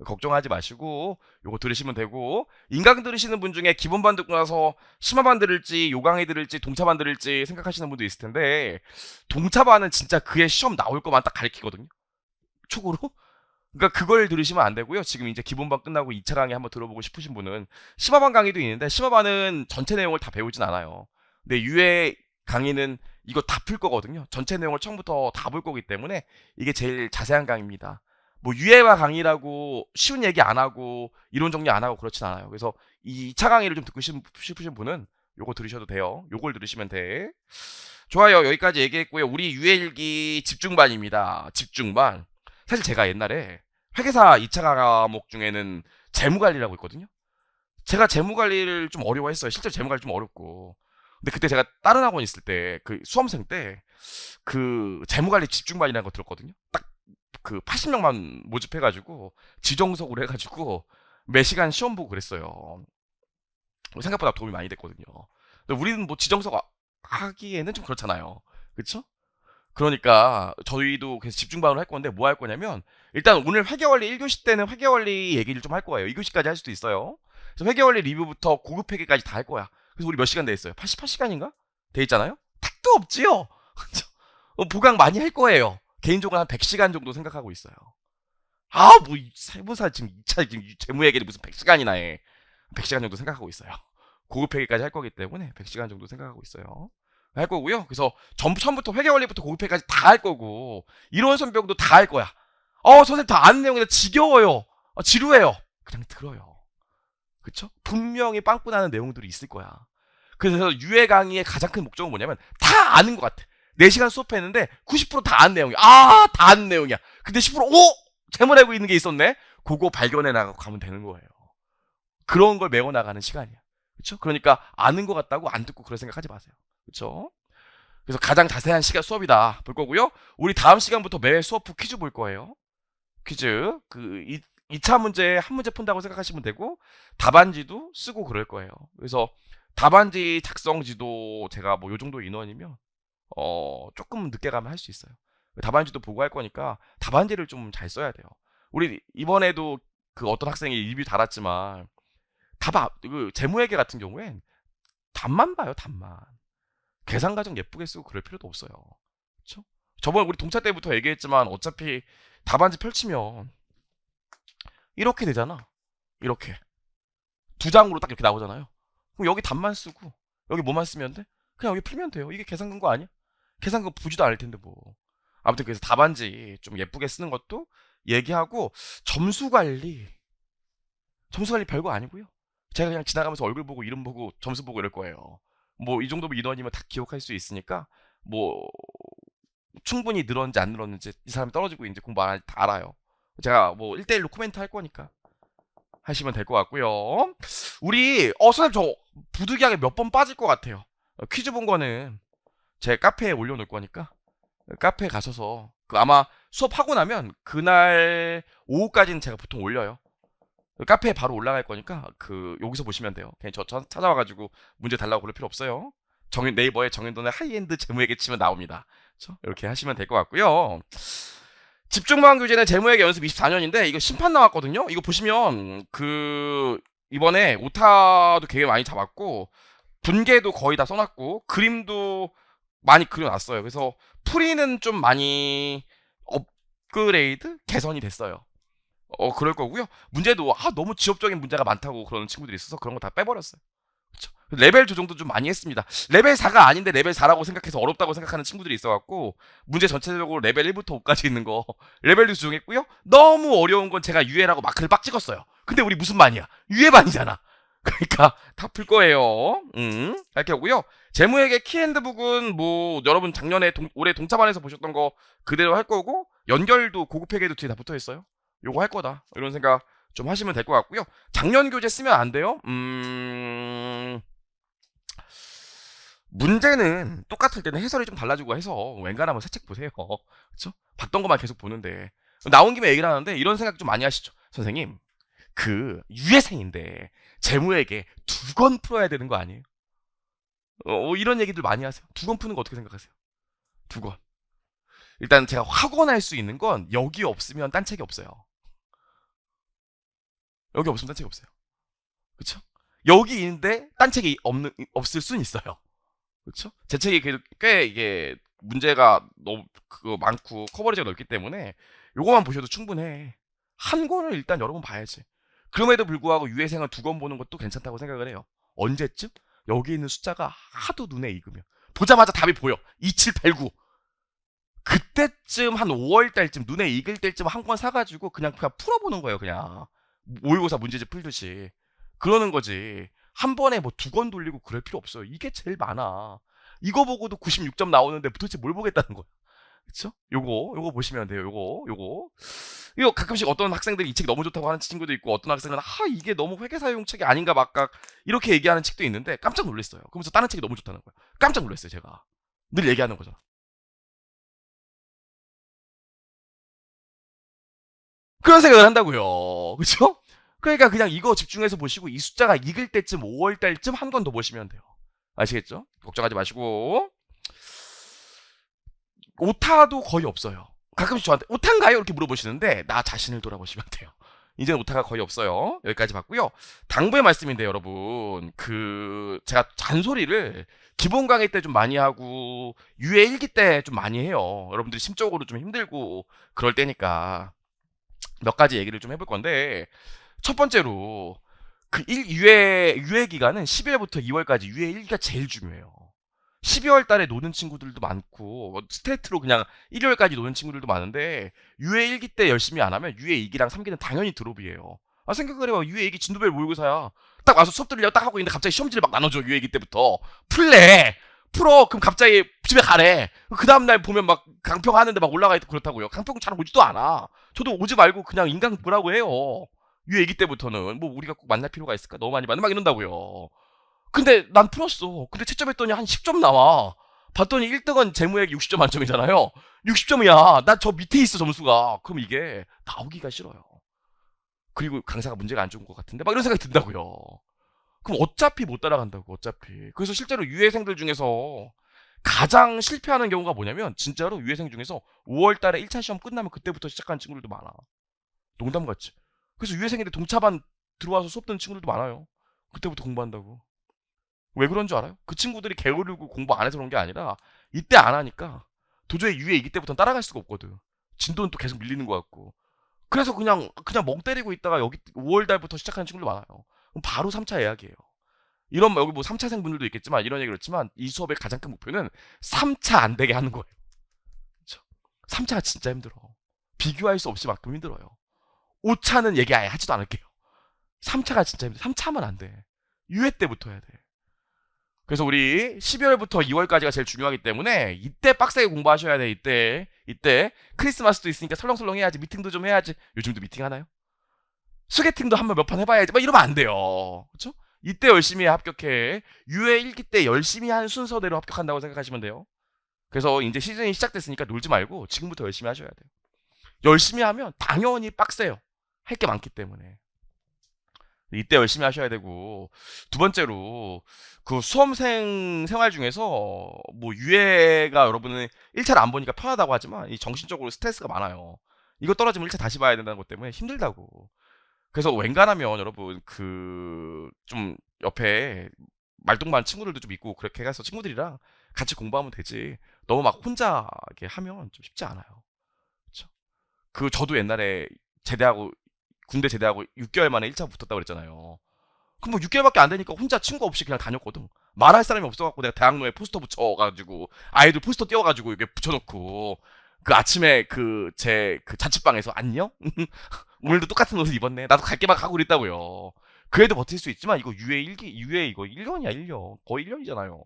S1: 걱정하지 마시고 요거 들으시면 되고 인강 들으시는 분 중에 기본반 듣고 나서 심화반 들을지 요강의 들을지 동차반 들을지 생각하시는 분도 있을 텐데 동차반은 진짜 그의 시험 나올 것만 딱 가리키거든요. 촉으로. 그러니까 그걸 들으시면 안 되고요. 지금 이제 기본반 끝나고 2차 강의 한번 들어보고 싶으신 분은 심화반 강의도 있는데 심화반은 전체 내용을 다 배우진 않아요. 근데 유해 강의는 이거 다 풀 거거든요. 전체 내용을 처음부터 다 볼 거기 때문에 이게 제일 자세한 강의입니다. 뭐 유해와 강의라고 쉬운 얘기 안 하고 이론 정리 안 하고 그렇진 않아요. 그래서 이 2차 강의를 좀 듣고 싶으신 분은 요거 들으셔도 돼요. 요걸 들으시면 돼. 좋아요. 여기까지 얘기했고요. 우리 유해 일기 집중반입니다. 집중반. 사실 제가 옛날에 회계사 2차 과목 중에는 재무관리라고 있거든요. 제가 재무관리를 좀 어려워했어요. 실제로 재무관리 좀 어렵고. 근데 그때 제가 다른 학원 있을 때 그 수험생 때 그 재무관리 집중반이라는 거 들었거든요. 딱 그 80명만 모집해가지고 지정석으로 해가지고 매 시간 시험 보고 그랬어요. 생각보다 도움이 많이 됐거든요. 근데 우리는 뭐 지정석 하기에는 좀 그렇잖아요. 그쵸? 그러니까 저희도 그래서 집중반으로 할 건데 뭐 할 거냐면 일단 오늘 회계원리 1교시 때는 회계원리 얘기를 좀 할 거예요. 2교시까지 할 수도 있어요. 그래서 회계원리 리뷰부터 고급 회계까지 다 할 거야. 그래서 우리 몇 시간 돼 있어요? 88시간인가? 돼 있잖아요? 택도 없지요? 보강 많이 할 거예요. 개인적으로 한 100시간 정도 생각하고 있어요. 뭐 세무사 지금 2차 지금 재무 얘기를 무슨 100시간이나 해. 100시간 정도 생각하고 있어요. 고급 회계까지 할 거기 때문에 100시간 정도 생각하고 있어요. 할 거고요. 그래서 처음부터 회계 원리부터 고급 회계까지 다 할 거고 이론 선병도 다 할 거야. 선생님 다 아는 내용인데 지겨워요. 지루해요. 그냥 들어요. 그쵸? 분명히 빵꾸 나는 내용들이 있을 거야. 그래서 유해 강의의 가장 큰 목적은 뭐냐면 다 아는 것 같아. 4시간 수업했는데 90%다 아는 내용이야. 다 아는 내용이야. 근데 10% 잘못 알고 있는 게 있었네? 그거 발견해 나가고 가면 되는 거예요. 그런 걸 메워나가는 시간이야. 그쵸? 그러니까 아는 것 같다고 안 듣고 그럴 생각하지 마세요. 그쵸? 그래서 가장 자세한 시간 수업이다 볼 거고요. 우리 다음 시간부터 매 수업 후 퀴즈 볼 거예요. 퀴즈. 2차 문제 한 문제 푼다고 생각하시면 되고 답안지도 쓰고 그럴 거예요. 그래서 답안지 작성지도 제가 뭐 요 정도 인원이면 조금 늦게 가면 할 수 있어요. 답안지도 보고 할 거니까 답안지를 좀 잘 써야 돼요. 우리 이번에도 그 어떤 학생이 리뷰 달았지만 그 재무회계 같은 경우엔 답만 봐요, 답만. 계산 과정 예쁘게 쓰고 그럴 필요도 없어요. 그렇죠? 저번에 우리 동차 때부터 얘기했지만 어차피 답안지 펼치면 이렇게 되잖아. 이렇게. 2장으로 딱 이렇게 나오잖아요. 그럼 여기 답만 쓰고 여기 뭐만 쓰면 돼? 그냥 여기 풀면 돼요. 이게 계산 근거 아니야? 계산 근거 보지도 않을 텐데 뭐. 아무튼 그래서 답안지 좀 예쁘게 쓰는 것도 얘기하고 점수 관리 별거 아니고요. 제가 그냥 지나가면서 얼굴 보고 이름 보고 점수 보고 이럴 거예요. 뭐 이 정도 인원이면 다 기억할 수 있으니까 뭐 충분히 늘었는지 안 늘었는지 이 사람이 떨어지고 있는지 공부 안 다 알아요. 제가 뭐 1대1로 코멘트 할 거니까 하시면 될 것 같고요. 우리 선생님 저 부득이하게 몇 번 빠질 것 같아요. 퀴즈 본 거는 제 카페에 올려놓을 거니까 카페에 가셔서 아마 수업하고 나면 그날 오후까지는 제가 보통 올려요. 카페에 바로 올라갈 거니까 여기서 보시면 돼요. 그냥 저 찾아와가지고 문제 달라고 그럴 필요 없어요. 네이버에 정현돈의 하이엔드 재무회계 치면 나옵니다. 그렇죠? 이렇게 하시면 될 것 같고요. 집중방학 교재는 재무회계 연습 24년인데 이거 심판 나왔거든요. 이거 보시면 이번에 오타도 되게 많이 잡았고 분계도 거의 다 써놨고 그림도 많이 그려놨어요. 그래서 풀이는 좀 많이 업그레이드 개선이 됐어요. 그럴 거고요. 문제도 너무 지엽적인 문제가 많다고 그러는 친구들이 있어서 그런 거 다 빼버렸어요. 그쵸? 레벨 조정도 좀 많이 했습니다. 레벨 4가 아닌데 레벨 4라고 생각해서 어렵다고 생각하는 친구들이 있어갖고 문제 전체적으로 레벨 1부터 5까지 있는 거 레벨도 조정했고요. 너무 어려운 건 제가 유해라고 마크를 빡 찍었어요. 근데 우리 무슨 반이야? 유해반이잖아. 그러니까 다 풀 거예요. 이렇게 하고요. 재무회계 키핸드북은 뭐 여러분 작년에 올해 동차반에서 보셨던 거 그대로 할 거고 연결도 고급 회계도 뒤에 다 붙어 있어요. 요거 할 거다. 이런 생각 좀 하시면 될 것 같고요. 작년 교재 쓰면 안 돼요. 문제는 똑같을 때는 해설이 좀 달라지고 해서 웬간하면 새 책 보세요. 그렇죠? 봤던 것만 계속 보는데 나온 김에 얘기를 하는데 이런 생각 좀 많이 하시죠. 선생님, 유해생인데 재무회계 2권 풀어야 되는 거 아니에요? 이런 얘기들 많이 하세요. 2권 푸는 거 어떻게 생각하세요? 2권. 일단 제가 확언할 수 있는 건 여기 없으면 딴 책이 없어요. 여기 없으면 딴 책이 없어요. 그쵸? 여기 있는데 딴 책이 없을 순 있어요. 그쵸? 제 책이 꽤 이게 문제가 너무 많고 커버리지가 넓기 때문에 요거만 보셔도 충분해. 한 권을 일단 여러 번 봐야지. 그럼에도 불구하고 유해생을 2권 보는 것도 괜찮다고 생각을 해요. 언제쯤? 여기 있는 숫자가 하도 눈에 익으면 보자마자 답이 보여. 2789. 그때쯤 한 5월달쯤 눈에 익을 때쯤 한 권 사가지고 그냥 풀어보는 거예요. 그냥 모의고사 문제집 풀듯이 그러는 거지. 한 번에 뭐 2권 돌리고 그럴 필요 없어요. 이게 제일 많아. 이거 보고도 96점 나오는데 도대체 뭘 보겠다는 거야. 그쵸? 요거 보시면 돼요. 이거 가끔씩 어떤 학생들이 이 책 너무 좋다고 하는 친구도 있고 어떤 학생은 이게 너무 회계사용 책이 아닌가 막각 이렇게 얘기하는 책도 있는데 깜짝 놀랐어요. 그러면서 다른 책이 너무 좋다는 거야. 깜짝 놀랐어요. 제가 늘 얘기하는 거잖아. 그런 생각을 한다고요. 그쵸? 그러니까 그냥 이거 집중해서 보시고 이 숫자가 익을 때쯤 5월달쯤 한 권 더 보시면 돼요. 아시겠죠? 걱정하지 마시고 오타도 거의 없어요. 가끔씩 저한테 오타인가요? 이렇게 물어보시는데 나 자신을 돌아보시면 돼요. 이제는 오타가 거의 없어요. 여기까지 봤고요. 당부의 말씀인데 여러분, 제가 잔소리를 기본 강의 때 좀 많이 하고 유예 1기 때 좀 많이 해요. 여러분들이 심적으로 좀 힘들고 그럴 때니까 몇 가지 얘기를 좀 해볼 건데, 첫 번째로 유예 기간은 12월부터 2월까지 유예 1기가 제일 중요해요. 12월 달에 노는 친구들도 많고 스테이트로 그냥 일요일까지 노는 친구들도 많은데, 유예 1기 때 열심히 안 하면 유예 2기랑 3기는 당연히 드롭이에요. 생각을 해봐. 유예 2기 진도별 모의고사야. 딱 와서 수업 들으려고 딱 하고 있는데 갑자기 시험지를 막 나눠줘. 유예 2기 때부터 풀어. 그럼 갑자기 집에 가래. 그 다음날 보면 막 강평 하는데 막 올라가 있고 그렇다고요. 강평 잘 오지도 않아. 저도 오지 말고 그냥 인강 보라고 해요. 유예 2기 때부터는 뭐 우리가 꼭 만날 필요가 있을까? 너무 많이 만나 막 이런다고요. 근데 난 풀었어. 근데 채점했더니 한 10점 나와. 봤더니 1등은 재무액 60점 만점이잖아요. 60점이야. 나 저 밑에 있어, 점수가. 그럼 이게 나오기가 싫어요. 그리고 강사가 문제가 안 좋은 것 같은데 막 이런 생각이 든다고요. 그럼 어차피 못 따라간다고, 어차피. 그래서 실제로 유예생들 중에서 가장 실패하는 경우가 뭐냐면, 진짜로 유예생 중에서 5월 달에 1차 시험 끝나면 그때부터 시작하는 친구들도 많아. 농담 같지. 그래서 유예생인데 동차반 들어와서 수업 듣는 친구들도 많아요. 그때부터 공부한다고. 왜 그런 줄 알아요? 그 친구들이 게으르고 공부 안 해서 그런 게 아니라 이때 안 하니까 도저히 유예 2기 때부터는 따라갈 수가 없거든. 진도는 또 계속 밀리는 것 같고. 그래서 그냥 멍 때리고 있다가 여기 5월 달부터 시작하는 친구들 많아요. 그럼 바로 3차 예약이에요. 여기 뭐 3차생 분들도 있겠지만 이런 얘기 그렇지만 이 수업의 가장 큰 목표는 3차 안 되게 하는 거예요. 그렇죠? 3차가 진짜 힘들어. 비교할 수 없이 만큼 힘들어요. 5차는 얘기 아예 하지도 않을게요. 3차가 진짜 힘들어. 3차 하면 안 돼. 유예 때부터 해야 돼. 그래서 우리 12월부터 2월까지가 제일 중요하기 때문에 이때 빡세게 공부하셔야 돼. 이때 크리스마스도 있으니까 설렁설렁 해야지. 미팅도 좀 해야지. 요즘도 미팅 하나요? 소개팅도 한번 몇 판 해봐야지. 막 이러면 안 돼요. 그렇죠? 이때 열심히 합격해. 유예 1기 때 열심히 한 순서대로 합격한다고 생각하시면 돼요. 그래서 이제 시즌이 시작됐으니까 놀지 말고 지금부터 열심히 하셔야 돼요. 열심히 하면 당연히 빡세요. 할 게 많기 때문에. 이때 열심히 하셔야 되고, 두 번째로 그 수험생 생활 중에서 뭐 유예가 여러분은 1차를 안 보니까 편하다고 하지만 이 정신적으로 스트레스가 많아요. 이거 떨어지면 1차 다시 봐야 된다는 것 때문에 힘들다고. 그래서 웬간하면 여러분 좀 옆에 말똥 많은 친구들도 좀 있고 그렇게 해서 친구들이랑 같이 공부하면 되지. 너무 막 혼자 이렇게 하면 좀 쉽지 않아요. 그렇죠? 저도 옛날에 군대 제대하고 6개월 만에 1차 붙었다고 그랬잖아요. 그럼 뭐 6개월밖에 안 되니까 혼자 친구 없이 그냥 다녔거든. 말할 사람이 없어갖고 내가 대학로에 포스터 붙여가지고 아이들 포스터 띄워가지고 이게 붙여놓고, 그 아침에 자취방에서 안녕? 오늘도 똑같은 옷을 입었네. 나도 갈게 막 하고 그랬다고요. 그래도 버틸 수 있지만 이거 유예 이거 1년이야 1년. 거의 1년이잖아요.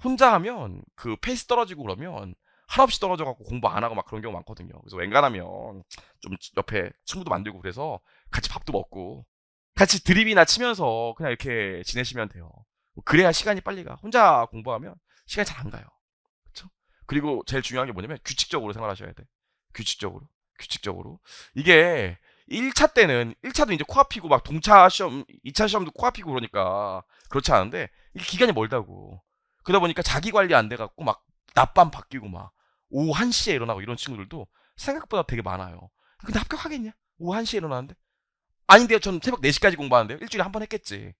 S1: 혼자 하면 그 페이스 떨어지고 그러면 한없이 떨어져갖고 공부 안 하고 막 그런 경우 많거든요. 그래서 웬간하면 좀 옆에 친구도 만들고 그래서 같이 밥도 먹고 같이 드립이나 치면서 그냥 이렇게 지내시면 돼요. 그래야 시간이 빨리 가. 혼자 공부하면 시간이 잘 안 가요. 그렇죠? 그리고 제일 중요한 게 뭐냐면 규칙적으로 생활하셔야 돼. 규칙적으로. 이게 1차도 이제 코앞이고 막 동차 시험, 2차 시험도 코앞이고 그러니까 그렇지 않은데 이게 기간이 멀다고. 그러다 보니까 자기 관리 안 돼갖고 막 낮밤 바뀌고 막 오후 1시에 일어나고 이런 친구들도 생각보다 되게 많아요. 근데 합격하겠냐? 오후 1시에 일어나는데? 아닌데요. 전 새벽 4시까지 공부하는데요. 일주일에 한 번 했겠지.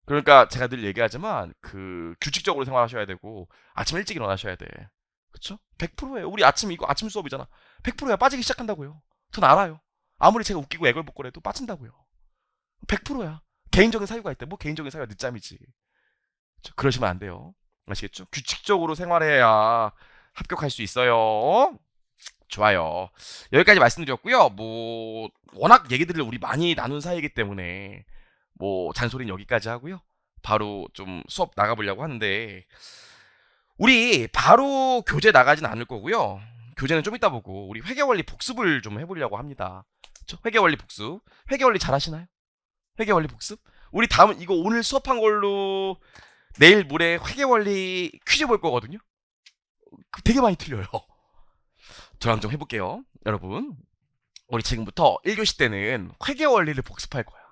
S1: 그러니까 제가 늘 얘기하지만 규칙적으로 생활하셔야 되고 아침 일찍 일어나셔야 돼. 그쵸? 100%예요. 우리 아침 수업이잖아. 100%야. 빠지기 시작한다고요. 전 알아요. 아무리 제가 웃기고 애걸복걸해도 빠진다고요. 100%야. 개인적인 사유가 있대. 뭐 개인적인 사유가 늦잠이지. 그러시면 안 돼요. 아시겠죠? 규칙적으로 생활해야 합격할 수 있어요. 좋아요. 여기까지 말씀드렸고요. 뭐 워낙 얘기들을 우리 많이 나눈 사이이기 때문에 뭐 잔소리는 여기까지 하고요. 바로 좀 수업 나가보려고 하는데, 우리 바로 교재 나가진 않을 거고요. 교재는 좀 이따 보고 우리 회계원리 복습을 좀 해보려고 합니다. 그쵸? 회계원리 복습. 회계원리 잘 하시나요? 회계원리 복습? 우리 다음 이거 오늘 수업한 걸로 내일 모레 회계원리 퀴즈 볼 거거든요. 되게 많이 틀려요. 저랑 좀 해볼게요. 여러분, 우리 지금부터 1교시 때는 회계원리를 복습할 거야.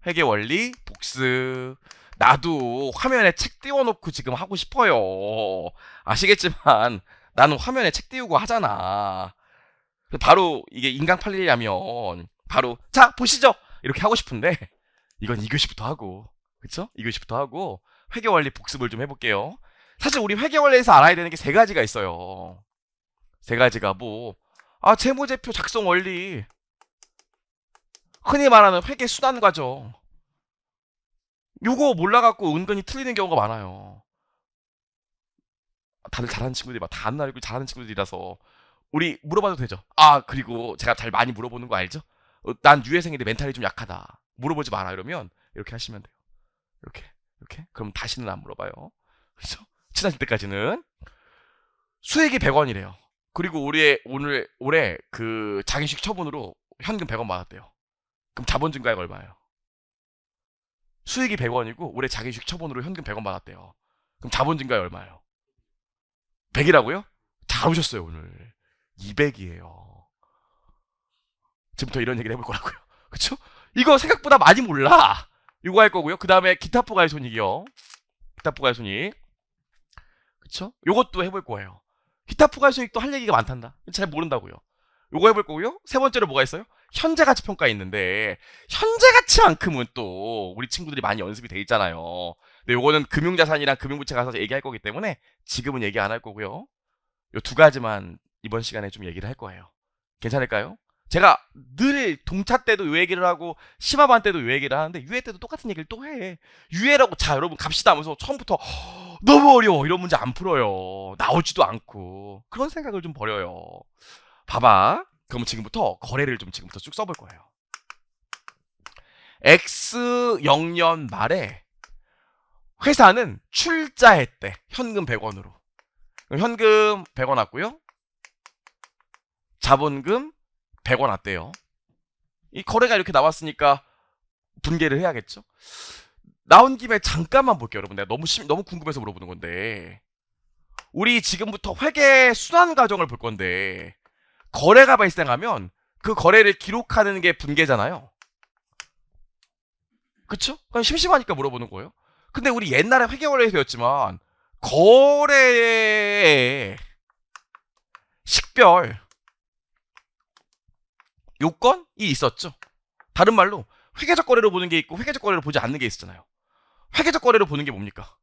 S1: 회계원리 복습. 나도 화면에 책 띄워놓고 지금 하고 싶어요. 아시겠지만 나는 화면에 책 띄우고 하잖아. 바로 이게 인강 팔리려면 바로 자 보시죠 이렇게 하고 싶은데 이건 2교시부터 하고 그쵸? 2교시부터 하고 회계원리 복습을 좀 해볼게요. 사실 우리 회계원리에서 알아야 되는 게 세 가지가 있어요. 세 가지가 재무제표 작성 원리, 흔히 말하는 회계 순환 과정. 요거 몰라갖고 은근히 틀리는 경우가 많아요. 다들 잘하는 친구들이 다 안 알고 잘하는 친구들이라서 우리 물어봐도 되죠. 그리고 제가 잘 많이 물어보는 거 알죠? 난 유해생인데 멘탈이 좀 약하다. 물어보지 마라 이러면 이렇게 하시면 돼요. 이렇게. 그럼 다시는 안 물어봐요. 그렇죠? 친하실 때까지는. 수익이 100원이래요. 그리고 올해 그 장기식 처분으로 현금 100원 받았대요. 그럼 자본 증가액 얼마예요? 수익이 100원이고 올해 장기식 처분으로 현금 100원 받았대요. 그럼 자본 증가액 얼마예요? 100이라고요? 잘 오셨어요 오늘. 200이에요. 지금부터 이런 얘기를 해볼 거라고요. 그쵸? 이거 생각보다 많이 몰라. 이거 할 거고요. 그 다음에 기타 포괄손익이요. 기타 포괄손익. 그쵸? 요것도 해볼 거예요. 기타 포괄손익도 할 얘기가 많단다. 잘 모른다고요. 요거 해볼 거고요. 세 번째로 뭐가 있어요? 현재가치 평가 있는데 현재가치만큼은 또 우리 친구들이 많이 연습이 돼 있잖아요. 근데 요거는 금융자산이랑 금융부채 가서 얘기할 거기 때문에 지금은 얘기 안 할 거고요. 요 두 가지만 이번 시간에 좀 얘기를 할 거예요. 괜찮을까요? 제가 늘 동차 때도 요 얘기를 하고 심화반 때도 요 얘기를 하는데 유해 때도 똑같은 얘기를 또 해. 유해라고 자 여러분 갑시다 하면서 처음부터 너무 어려워 이런 문제 안 풀어요. 나오지도 않고 그런 생각을 좀 버려요. 봐봐. 그럼 지금부터 거래를 좀 지금부터 쭉 써볼 거예요. X0년 말에 회사는 출자했대. 현금 100원으로. 현금 100원 왔고요. 자본금 100원 왔대요. 이 거래가 이렇게 나왔으니까 분개를 해야겠죠. 나온 김에 잠깐만 볼게요, 여러분. 내가 너무 궁금해서 물어보는 건데 우리 지금부터 회계 순환 과정을 볼 건데 거래가 발생하면 그 거래를 기록하는 게 분개잖아요. 그쵸? 그냥 심심하니까 물어보는 거예요. 근데 우리 옛날에 회계원리에서 배웠지만 거래의 식별 요건이 있었죠. 다른 말로 회계적 거래로 보는 게 있고 회계적 거래로 보지 않는 게 있었잖아요. 회계적 거래로 보는 게 뭡니까?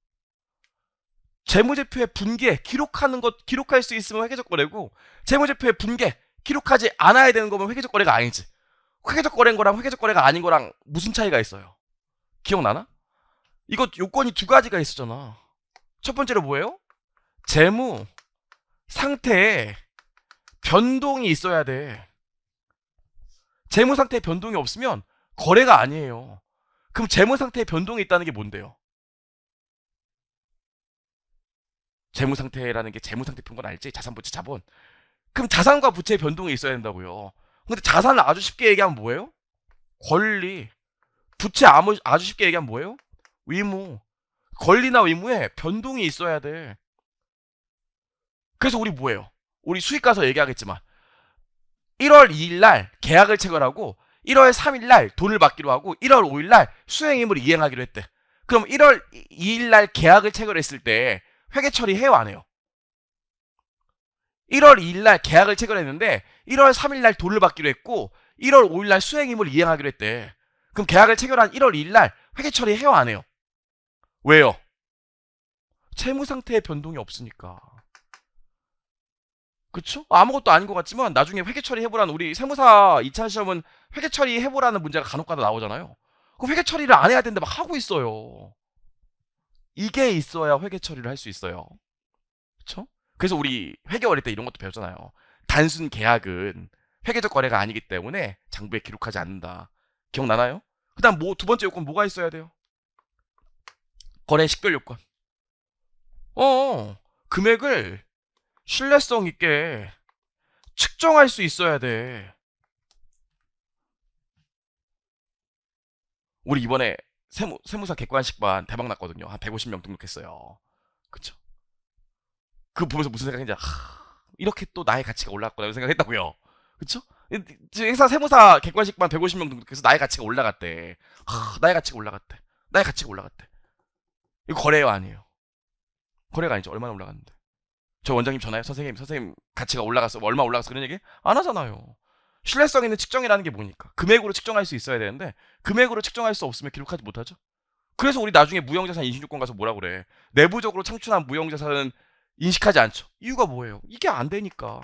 S1: 재무제표의 분개 기록할 수 있으면 회계적 거래고 재무제표의 분개 기록하지 않아야 되는 거면 회계적 거래가 아니지. 회계적 거래인 거랑 회계적 거래가 아닌 거랑 무슨 차이가 있어요? 기억나나? 이거 요건이 두 가지가 있었잖아. 첫 번째로 뭐예요? 재무 상태에 변동이 있어야 돼. 재무 상태에 변동이 없으면 거래가 아니에요. 그럼 재무 상태에 변동이 있다는 게 뭔데요? 재무 상태라는 게 재무 상태 푼 건 알지? 자산, 부채, 자본. 그럼 자산과 부채의 변동이 있어야 된다고요. 근데 자산을 아주 쉽게 얘기하면 뭐예요? 권리. 부채 아주 쉽게 얘기하면 뭐예요? 의무. 권리나 의무에 변동이 있어야 돼. 그래서 우리 뭐예요? 우리 수익 가서 얘기하겠지만 1월 2일 날 계약을 체결하고 1월 3일 날 돈을 받기로 하고 1월 5일 날 수행 의무를 이행하기로 했대. 그럼 1월 2일 날 계약을 체결했을 때 회계 처리해요 안 해요? 1월 2일 날 계약을 체결했는데 1월 3일 날 돈을 받기로 했고 1월 5일 날 수행 의무를 이행하기로 했대. 그럼 계약을 체결한 1월 2일 날 회계 처리해요 안 해요? 왜요? 채무 상태의 변동이 없으니까. 그쵸? 아무것도 아닌 것 같지만 나중에 회계 처리 해보라는 우리 세무사 2차 시험은 회계 처리 해보라는 문제가 간혹가다 나오잖아요. 그럼 회계 처리를 안 해야 되는데 막 하고 있어요. 이게 있어야 회계 처리를 할 수 있어요. 그쵸? 그래서 우리 회계 어릴 때 이런 것도 배웠잖아요. 단순 계약은 회계적 거래가 아니기 때문에 장부에 기록하지 않는다. 기억나나요? 그 다음 두 번째 요건 뭐가 있어야 돼요? 거래 식별 요건. 금액을 신뢰성 있게 측정할 수 있어야 돼. 우리 이번에 세무사 객관식반 대박 났거든요. 한 150명 등록했어요. 그쵸? 그거 보면서 무슨 생각했냐? 이렇게 또 나의 가치가 올랐구나 이런 생각했다고요. 그쵸? 회사 세무사 객관식반 150명 등록해서 나의 가치가 올라갔대. 나의 가치가 올라갔대. 나의 가치가 올라갔대. 이거 거래요, 아니에요? 거래가 아니죠. 얼마나 올라갔는데. 저 원장님 전화요? 선생님 가치가 올라갔어. 얼마 올라갔어? 그런 얘기 안 하잖아요. 신뢰성 있는 측정이라는 게 뭐니까? 금액으로 측정할 수 있어야 되는데 금액으로 측정할 수 없으면 기록하지 못하죠. 그래서 우리 나중에 무형자산 인식요건 가서 뭐라 그래? 내부적으로 창출한 무형자산은 인식하지 않죠. 이유가 뭐예요? 이게 안 되니까.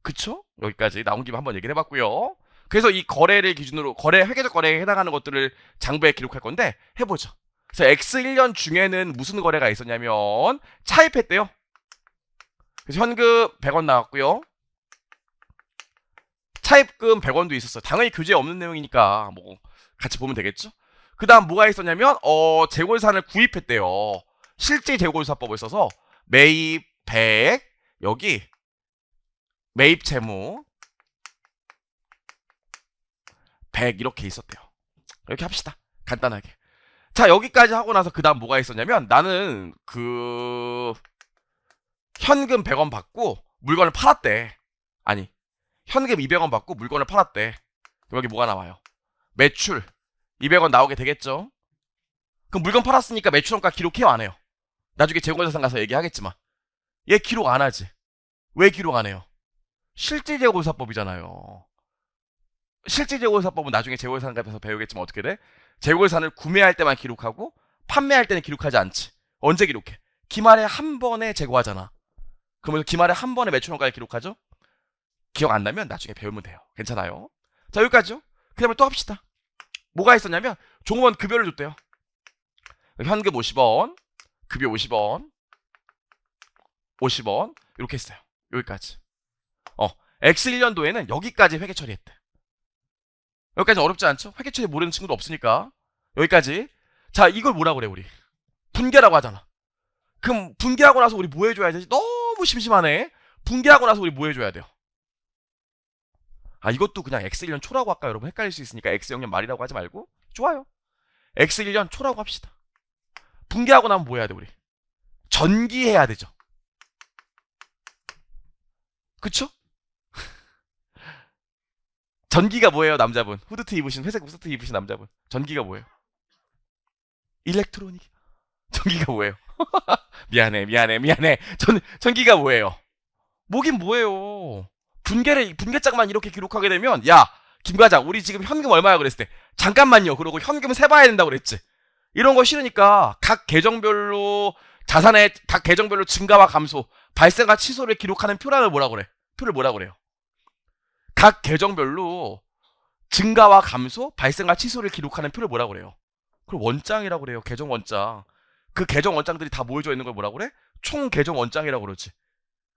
S1: 그쵸? 여기까지 나온 김에 한번 얘기를 해봤고요. 그래서 이 거래를 기준으로 회계적 거래에 해당하는 것들을 장부에 기록할 건데 해보죠. 그래서 X1년 중에는 무슨 거래가 있었냐면 차입했대요. 그래서 현금 100원 나왔고요. 차입금 100원도 있었어요. 당연히 교재에 없는 내용이니까 뭐 같이 보면 되겠죠. 그 다음 뭐가 있었냐면 재고자산을 구입했대요. 실제 재고조사법을 써서 매입 100 여기 매입 채무 100 이렇게 있었대요. 이렇게 합시다. 간단하게. 자, 여기까지 하고 나서 그 다음 뭐가 있었냐면 나는 현금 100원 받고 물건을 팔았대. 아니, 현금 200원 받고 물건을 팔았대. 그럼 여기 뭐가 나와요? 매출 200원 나오게 되겠죠? 그럼 물건 팔았으니까 매출원가 기록해요, 안 해요? 나중에 재고자산 가서 얘기하겠지만 얘 기록 안 하지. 왜 기록 안 해요? 실질재고조사법이잖아요. 실질재고조사법은 나중에 재고자산가에서 배우겠지만 어떻게 돼? 재고자산을 구매할 때만 기록하고 판매할 때는 기록하지 않지. 언제 기록해? 기말에 한 번에 재고하잖아. 그러면서 기말에 한 번에 매출원가를 기록하죠? 기억 안 나면 나중에 배우면 돼요. 괜찮아요? 자, 여기까지요. 그 다음에 또 합시다. 뭐가 있었냐면 종업원 급여를 줬대요. 현금 50원, 급여 50원, 50원 이렇게 했어요. 여기까지. X1년도에는 여기까지 회계 처리했대. 여기까지 어렵지 않죠? 회계 처리 모르는 친구도 없으니까. 여기까지. 자, 이걸 뭐라 그래 우리? 분계라고 하잖아. 그럼 분계하고 나서 우리 뭐 해줘야 되지? 너무 심심하네. 분계하고 나서 우리 뭐 해줘야 돼요? 아, 이것도 그냥 X1년 초라고 할까? 여러분 헷갈릴 수 있으니까 X0년 말이라고 하지 말고. 좋아요. X1년 초라고 합시다. 분계하고 나면 뭐 해야 돼 우리? 전기해야 되죠. 그쵸? 전기가 뭐예요, 남자분? 후드티 입으신, 회색 후드티 입으신 남자분. 전기가 뭐예요? 일렉트로닉. 전기가 뭐예요? 미안해. 전기가 뭐예요? 뭐긴 뭐예요? 분계짝만 이렇게 기록하게 되면, 야, 김과장, 우리 지금 현금 얼마야 그랬을 때, 잠깐만요. 그러고 현금 세봐야 된다고 그랬지. 이런 거 싫으니까, 각 계정별로 증가와 감소, 발생과 취소를 기록하는 표를 뭐라 그래요? 각 계정별로 증가와 감소, 발생과 취소를 기록하는 표를 뭐라 그래요? 그걸 원장이라고 그래요. 계정 원장. 그 계정 원장들이 다 모여져 있는 걸 뭐라 그래? 총 계정 원장이라고 그러지.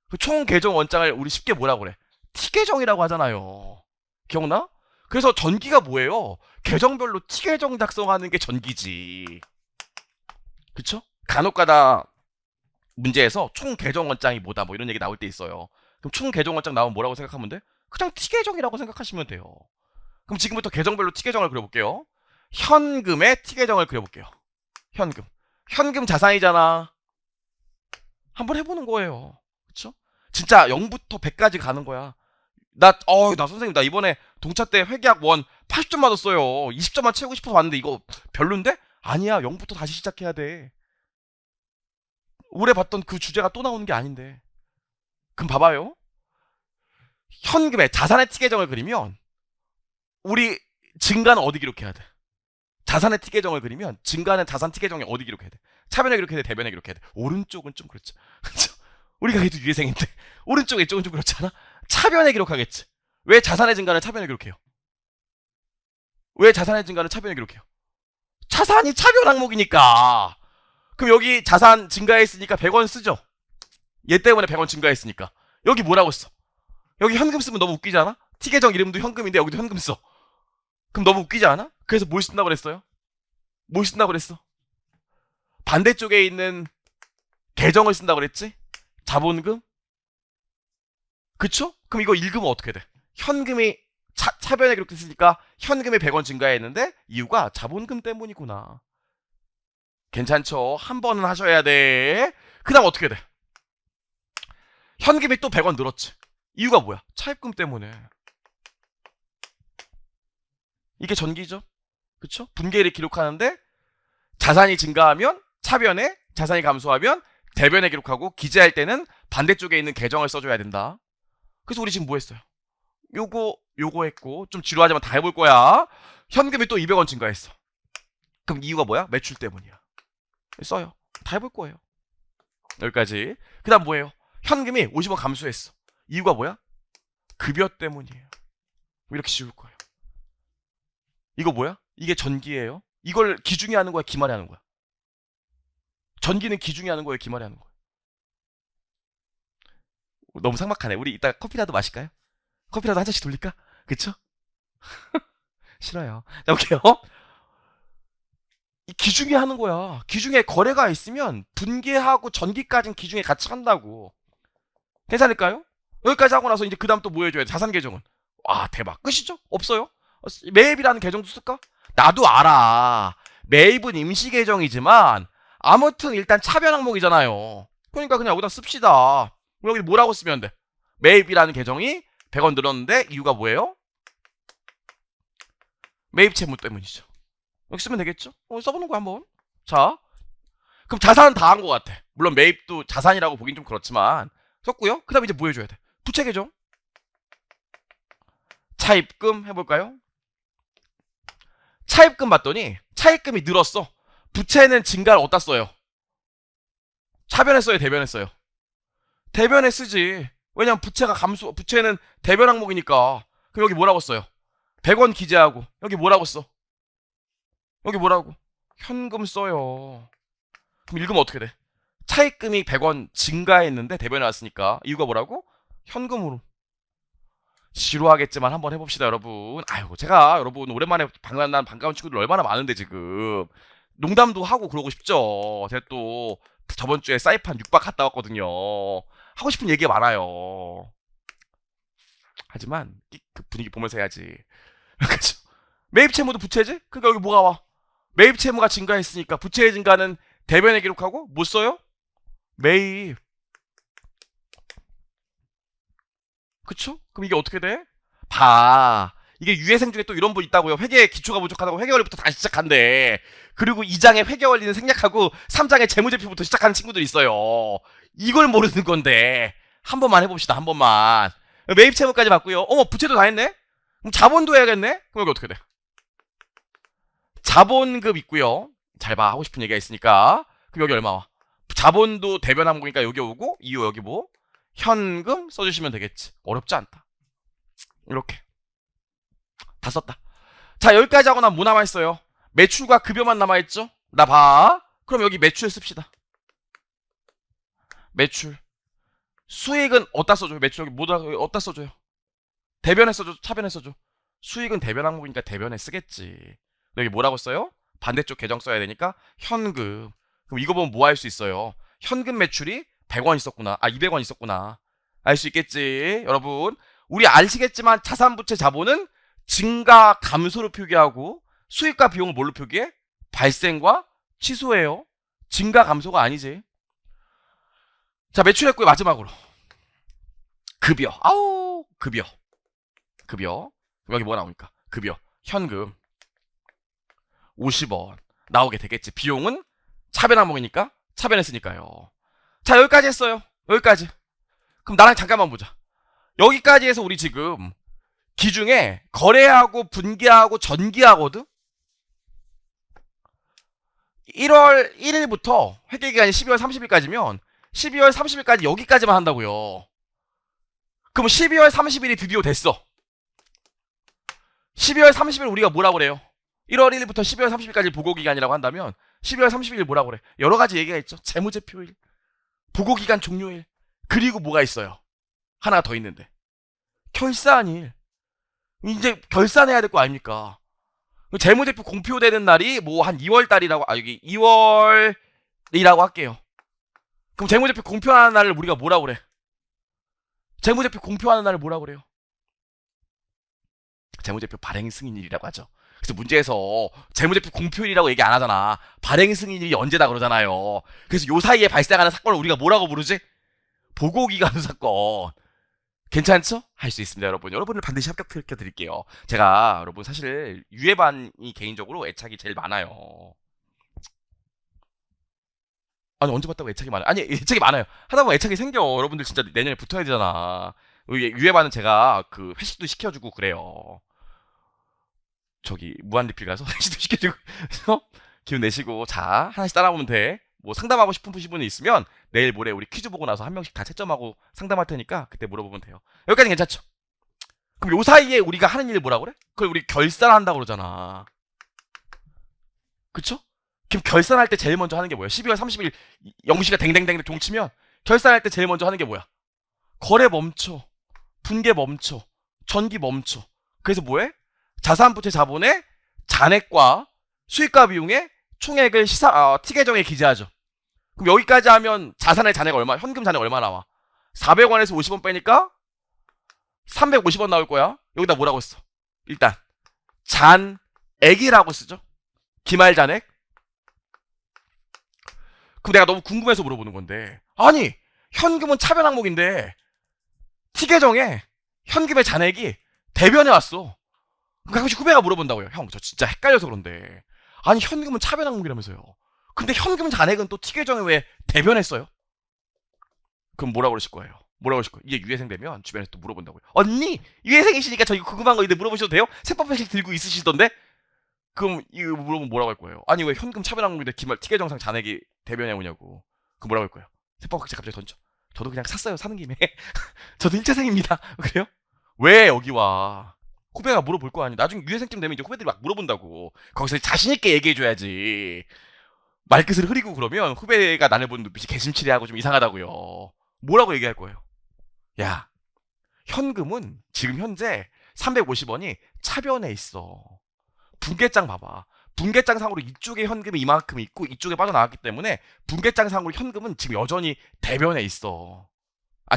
S1: 그 총 계정 원장을 우리 쉽게 뭐라 그래? T 계정이라고 하잖아요. 기억나? 그래서 전기가 뭐예요? 계정별로 T 계정 작성하는 게 전기지. 그쵸? 간혹가다 문제에서 총 계정 원장이 뭐다 뭐 이런 얘기 나올 때 있어요. 그럼 총 계정 원장 나오면 뭐라고 생각하면 돼? 그냥 T 계정이라고 생각하시면 돼요. 그럼 지금부터 계정별로 T 계정을 그려볼게요. 현금의 T 계정을 그려볼게요. 현금 자산이잖아. 한번 해보는 거예요. 그쵸? 진짜 0부터 100까지 가는 거야. 나 선생님, 나 이번에 동차 때 회계학 1 80점 맞았어요. 20점만 채우고 싶어서 왔는데 이거 별론데? 아니야, 0부터 다시 시작해야 돼. 올해 봤던 그 주제가 또 나오는 게 아닌데. 그럼 봐봐요. 현금의 자산의 T 계정을 그리면 우리 증가는 어디 기록해야 돼? 자산의 T 계정을 그리면 증가는 자산 T 계정에 어디 기록해야 돼? 차변에 기록해야 돼? 대변에 기록해야 돼? 오른쪽은 좀 그렇죠. 우리가 그래도 유예생인데 오른쪽 왼쪽은 좀 그렇지 않아? 차변에 기록하겠지. 왜 자산의 증가는 차변에 기록해요? 왜 자산의 증가는 차변에 기록해요? 자산이 차변 항목이니까. 그럼 여기 자산 증가했으니까 100원 쓰죠? 얘 때문에 100원 증가했으니까. 여기 뭐라고 써? 여기 현금 쓰면 너무 웃기지 않아? T 계정 이름도 현금인데 여기도 현금 써. 그럼 너무 웃기지 않아? 그래서 뭘 쓴다고 그랬어요? 뭘 쓴다고 그랬어? 반대쪽에 있는 계정을 쓴다고 그랬지? 자본금? 그쵸? 그럼 이거 읽으면 어떻게 돼? 현금이 차변에 그렇게 쓰니까 현금이 100원 증가했는데 이유가 자본금 때문이구나. 괜찮죠? 한 번은 하셔야 돼. 그 다음 어떻게 돼? 현금이 또 100원 늘었지. 이유가 뭐야? 차입금 때문에. 이게 전기죠? 그쵸? 분계를 기록하는데 자산이 증가하면 차변에, 자산이 감소하면 대변에 기록하고 기재할 때는 반대쪽에 있는 계정을 써줘야 된다. 그래서 우리 지금 뭐 했어요? 요거 했고, 좀 지루하지만 다 해볼 거야. 현금이 또 200원 증가했어. 그럼 이유가 뭐야? 매출 때문이야. 써요. 다 해볼 거예요. 여기까지. 그 다음 뭐예요? 현금이 50원 감소했어. 이유가 뭐야? 급여 때문이에요. 이렇게 지울 거예요. 이거 뭐야? 이게 전기예요. 이걸 기중이 하는 거야, 기말이 하는 거야? 전기는 기중이 하는 거예요, 기말이 하는 거야? 너무 삭막하네. 우리 이따 커피라도 마실까요? 커피라도 한 잔씩 돌릴까? 그쵸? 싫어요. 자, 볼게요. 이 기중에 하는 거야. 기중에 거래가 있으면 분기하고 전기까지는 기중에 같이 한다고. 괜찮을까요? 여기까지 하고 나서 이제 그 다음 또 뭐 해줘야 돼? 자산 계정은. 와, 대박. 끝이죠? 없어요? 매입이라는 계정도 쓸까? 나도 알아. 매입은 임시 계정이지만 아무튼 일단 차변 항목이잖아요. 그러니까 그냥 여기다 씁시다. 여기 뭐라고 쓰면 돼? 매입이라는 계정이 100원 늘었는데 이유가 뭐예요? 매입 채무 때문이죠. 여기 쓰면 되겠죠? 써보는 거야 한번. 자, 그럼 자산은 다 한 것 같아. 물론 매입도 자산이라고 보긴 좀 그렇지만 썼고요. 그 다음에 이제 뭐 해줘야 돼? 부채 계정. 차입금 해볼까요? 차입금 봤더니 차입금이 늘었어. 부채는 증가를 어디다 써요? 차변에 써요, 대변에 써요? 대변에 쓰지. 왜냐면 부채가 부채는 대변 항목이니까. 그럼 여기 뭐라고 써요? 100원 기재하고. 여기 뭐라고 써? 여기 뭐라고? 현금 써요. 그럼 읽으면 어떻게 돼? 차입금이 100원 증가했는데 대변에 왔으니까 이유가 뭐라고? 현금으로. 지루하겠지만 한번 해봅시다, 여러분. 아이고, 제가 여러분 오랜만에 만난 반가운 친구들 얼마나 많은데 지금 농담도 하고 그러고 싶죠. 제가 또 저번 주에 사이판 6박 갔다 왔거든요. 하고 싶은 얘기가 많아요. 하지만 그 분위기 보면서 해야지. 그렇죠? 매입 채무도 부채지? 그러니까 여기 뭐가 와? 매입 채무가 증가했으니까 부채의 증가는 대변에 기록하고 못 써요? 매입. 그쵸? 그럼 이게 어떻게 돼? 봐. 이게 유예생 중에 또 이런 분 있다고요. 회계 기초가 부족하다고 회계원리부터 다시 시작한대. 그리고 2장에 회계원리는 생략하고 3장에 재무제표부터 시작하는 친구들 있어요. 이걸 모르는 건데 한 번만 해봅시다. 한 번만. 매입 채무까지 봤고요. 어머, 부채도 다 했네? 그럼 자본도 해야겠네? 그럼 여기 어떻게 돼? 자본급 있고요. 잘 봐. 하고 싶은 얘기가 있으니까. 그럼 여기 얼마 와? 자본도 대변 항목이니까 여기 오고 이후 여기 뭐? 현금 써주시면 되겠지. 어렵지 않다. 이렇게 다 썼다. 자, 여기까지 하고 난 뭐 남아있어요? 매출과 급여만 남아있죠? 나 봐. 그럼 여기 매출 씁시다. 매출. 수익은 어디다 써줘요? 매출 여기 어디다 써줘요? 대변에 써줘? 차변에 써줘? 수익은 대변 항목이니까 대변에 쓰겠지. 여기 뭐라고 써요? 반대쪽 계정 써야 되니까 현금. 그럼 이거 보면 뭐 할 수 있어요? 현금 매출이 100원 있었구나. 200원 있었구나. 알 수 있겠지. 여러분, 우리 아시겠지만 자산부채 자본은 증가 감소로 표기하고 수익과 비용을 뭘로 표기해? 발생과 취소예요. 증가 감소가 아니지. 자, 매출했고요. 마지막으로 급여. 아우, 급여. 여기 뭐 나옵니까? 급여. 현금 50원 나오게 되겠지. 비용은 차변 항목이니까 차변했으니까요. 자, 여기까지 했어요. 여기까지. 그럼 나랑 잠깐만 보자. 여기까지 해서 우리 지금 기중에 거래하고 분기하고 전기하거든. 1월 1일부터 회계기간이 12월 30일까지면 12월 30일까지 여기까지만 한다고요. 그럼 12월 30일이 드디어 됐어. 12월 30일 우리가 뭐라고 그래요? 1월 1일부터 12월 30일까지 보고기간이라고 한다면 12월 30일 뭐라고 그래? 여러 가지 얘기가 있죠. 재무제표일, 보고기간 종료일, 그리고 뭐가 있어요? 하나 더 있는데 결산일. 이제 결산해야 될 거 아닙니까? 재무제표 공표되는 날이 뭐 한 2월달이라고, 여기 2월이라고 할게요. 그럼 재무제표 공표하는 날을 우리가 뭐라고 그래? 재무제표 공표하는 날을 뭐라고 그래요? 재무제표 발행 승인일이라고 하죠. 그래서 문제에서 재무제표 공표일이라고 얘기 안 하잖아. 발행 승인일이 언제다 그러잖아요. 그래서 요 사이에 발생하는 사건을 우리가 뭐라고 부르지? 보고기간 사건. 괜찮죠? 할 수 있습니다, 여러분. 여러분을 반드시 합격시켜 드릴게요. 제가 여러분 사실 유예반이 개인적으로 애착이 제일 많아요. 아니 언제 봤다고 애착이 많아요? 아니 애착이 많아요. 하다 보면 애착이 생겨. 여러분들 진짜 내년에 붙어야 되잖아. 유해반은 제가 그 회식도 시켜주고 그래요. 저기 무한리필 가서 회식도 시켜주고 그래서 기운 내시고 자 하나씩 따라오면 돼. 뭐 상담하고 싶은 분이 있으면 내일 모레 우리 퀴즈 보고 나서 한 명씩 다 채점하고 상담할 테니까 그때 물어보면 돼요. 여기까지 괜찮죠? 그럼 요 사이에 우리가 하는 일 뭐라 그래? 그걸 우리 결산한다고 그러잖아. 그쵸? 그럼 결산할 때 제일 먼저 하는 게 뭐야? 12월 30일 0시가 댕댕댕 종치면 결산할 때 제일 먼저 하는 게 뭐야? 거래 멈춰, 분계 멈춰, 전기 멈춰. 그래서 뭐해? 자산부채 자본의 잔액과 수익과 비용의 총액을 T계정에 기재하죠. 그럼 여기까지 하면 자산의 잔액 얼마? 현금 잔액 얼마 나와? 400원에서 50원 빼니까 350원 나올 거야. 여기다 뭐라고 써? 일단 잔액이라고 쓰죠. 기말 잔액. 그럼 내가 너무 궁금해서 물어보는 건데, 아니 현금은 차변 항목인데 T계정에 현금의 잔액이 대변에 왔어. 가끔씩 후배가 물어본다고요. 형, 저 진짜 헷갈려서 그런데. 아니 현금은 차변 항목이라면서요. 근데 현금 잔액은 또 T계정에 왜 대변에 써요? 그럼 뭐라고 그러실 거예요? 뭐라고 하실 거예요? 이게 유해생 되면 주변에서 또 물어본다고요. 언니 유해생이시니까 저희 궁금한 거 있는데 물어보셔도 돼요? 세법 회식 들고 있으시던데? 그럼 이거 물어보면 뭐라고 할 거예요? 아니 왜 현금 차변 항목인데 기말 T계정상 잔액이 대변에 오냐고. 그럼 뭐라고 할 거예요? 세법 학자 갑자기 던져. 저도 그냥 샀어요. 사는 김에. 저도 일체생입니다. 그래요? 왜 여기 와? 후배가 물어볼 거 아니야. 나중에 유해생쯤 되면 이제 후배들이 막 물어본다고. 거기서 자신있게 얘기해줘야지. 말끝을 흐리고 그러면 후배가 나를 보는 눈빛이 개심치레하고 좀 이상하다고요. 뭐라고 얘기할 거예요? 야, 현금은 지금 현재 350원이 차변에 있어. 분계장 봐봐. 분계장 상으로 이쪽에 현금이 이만큼 있고 이쪽에 빠져나왔기 때문에 분계장 상으로 현금은 지금 여전히 대변에 있어.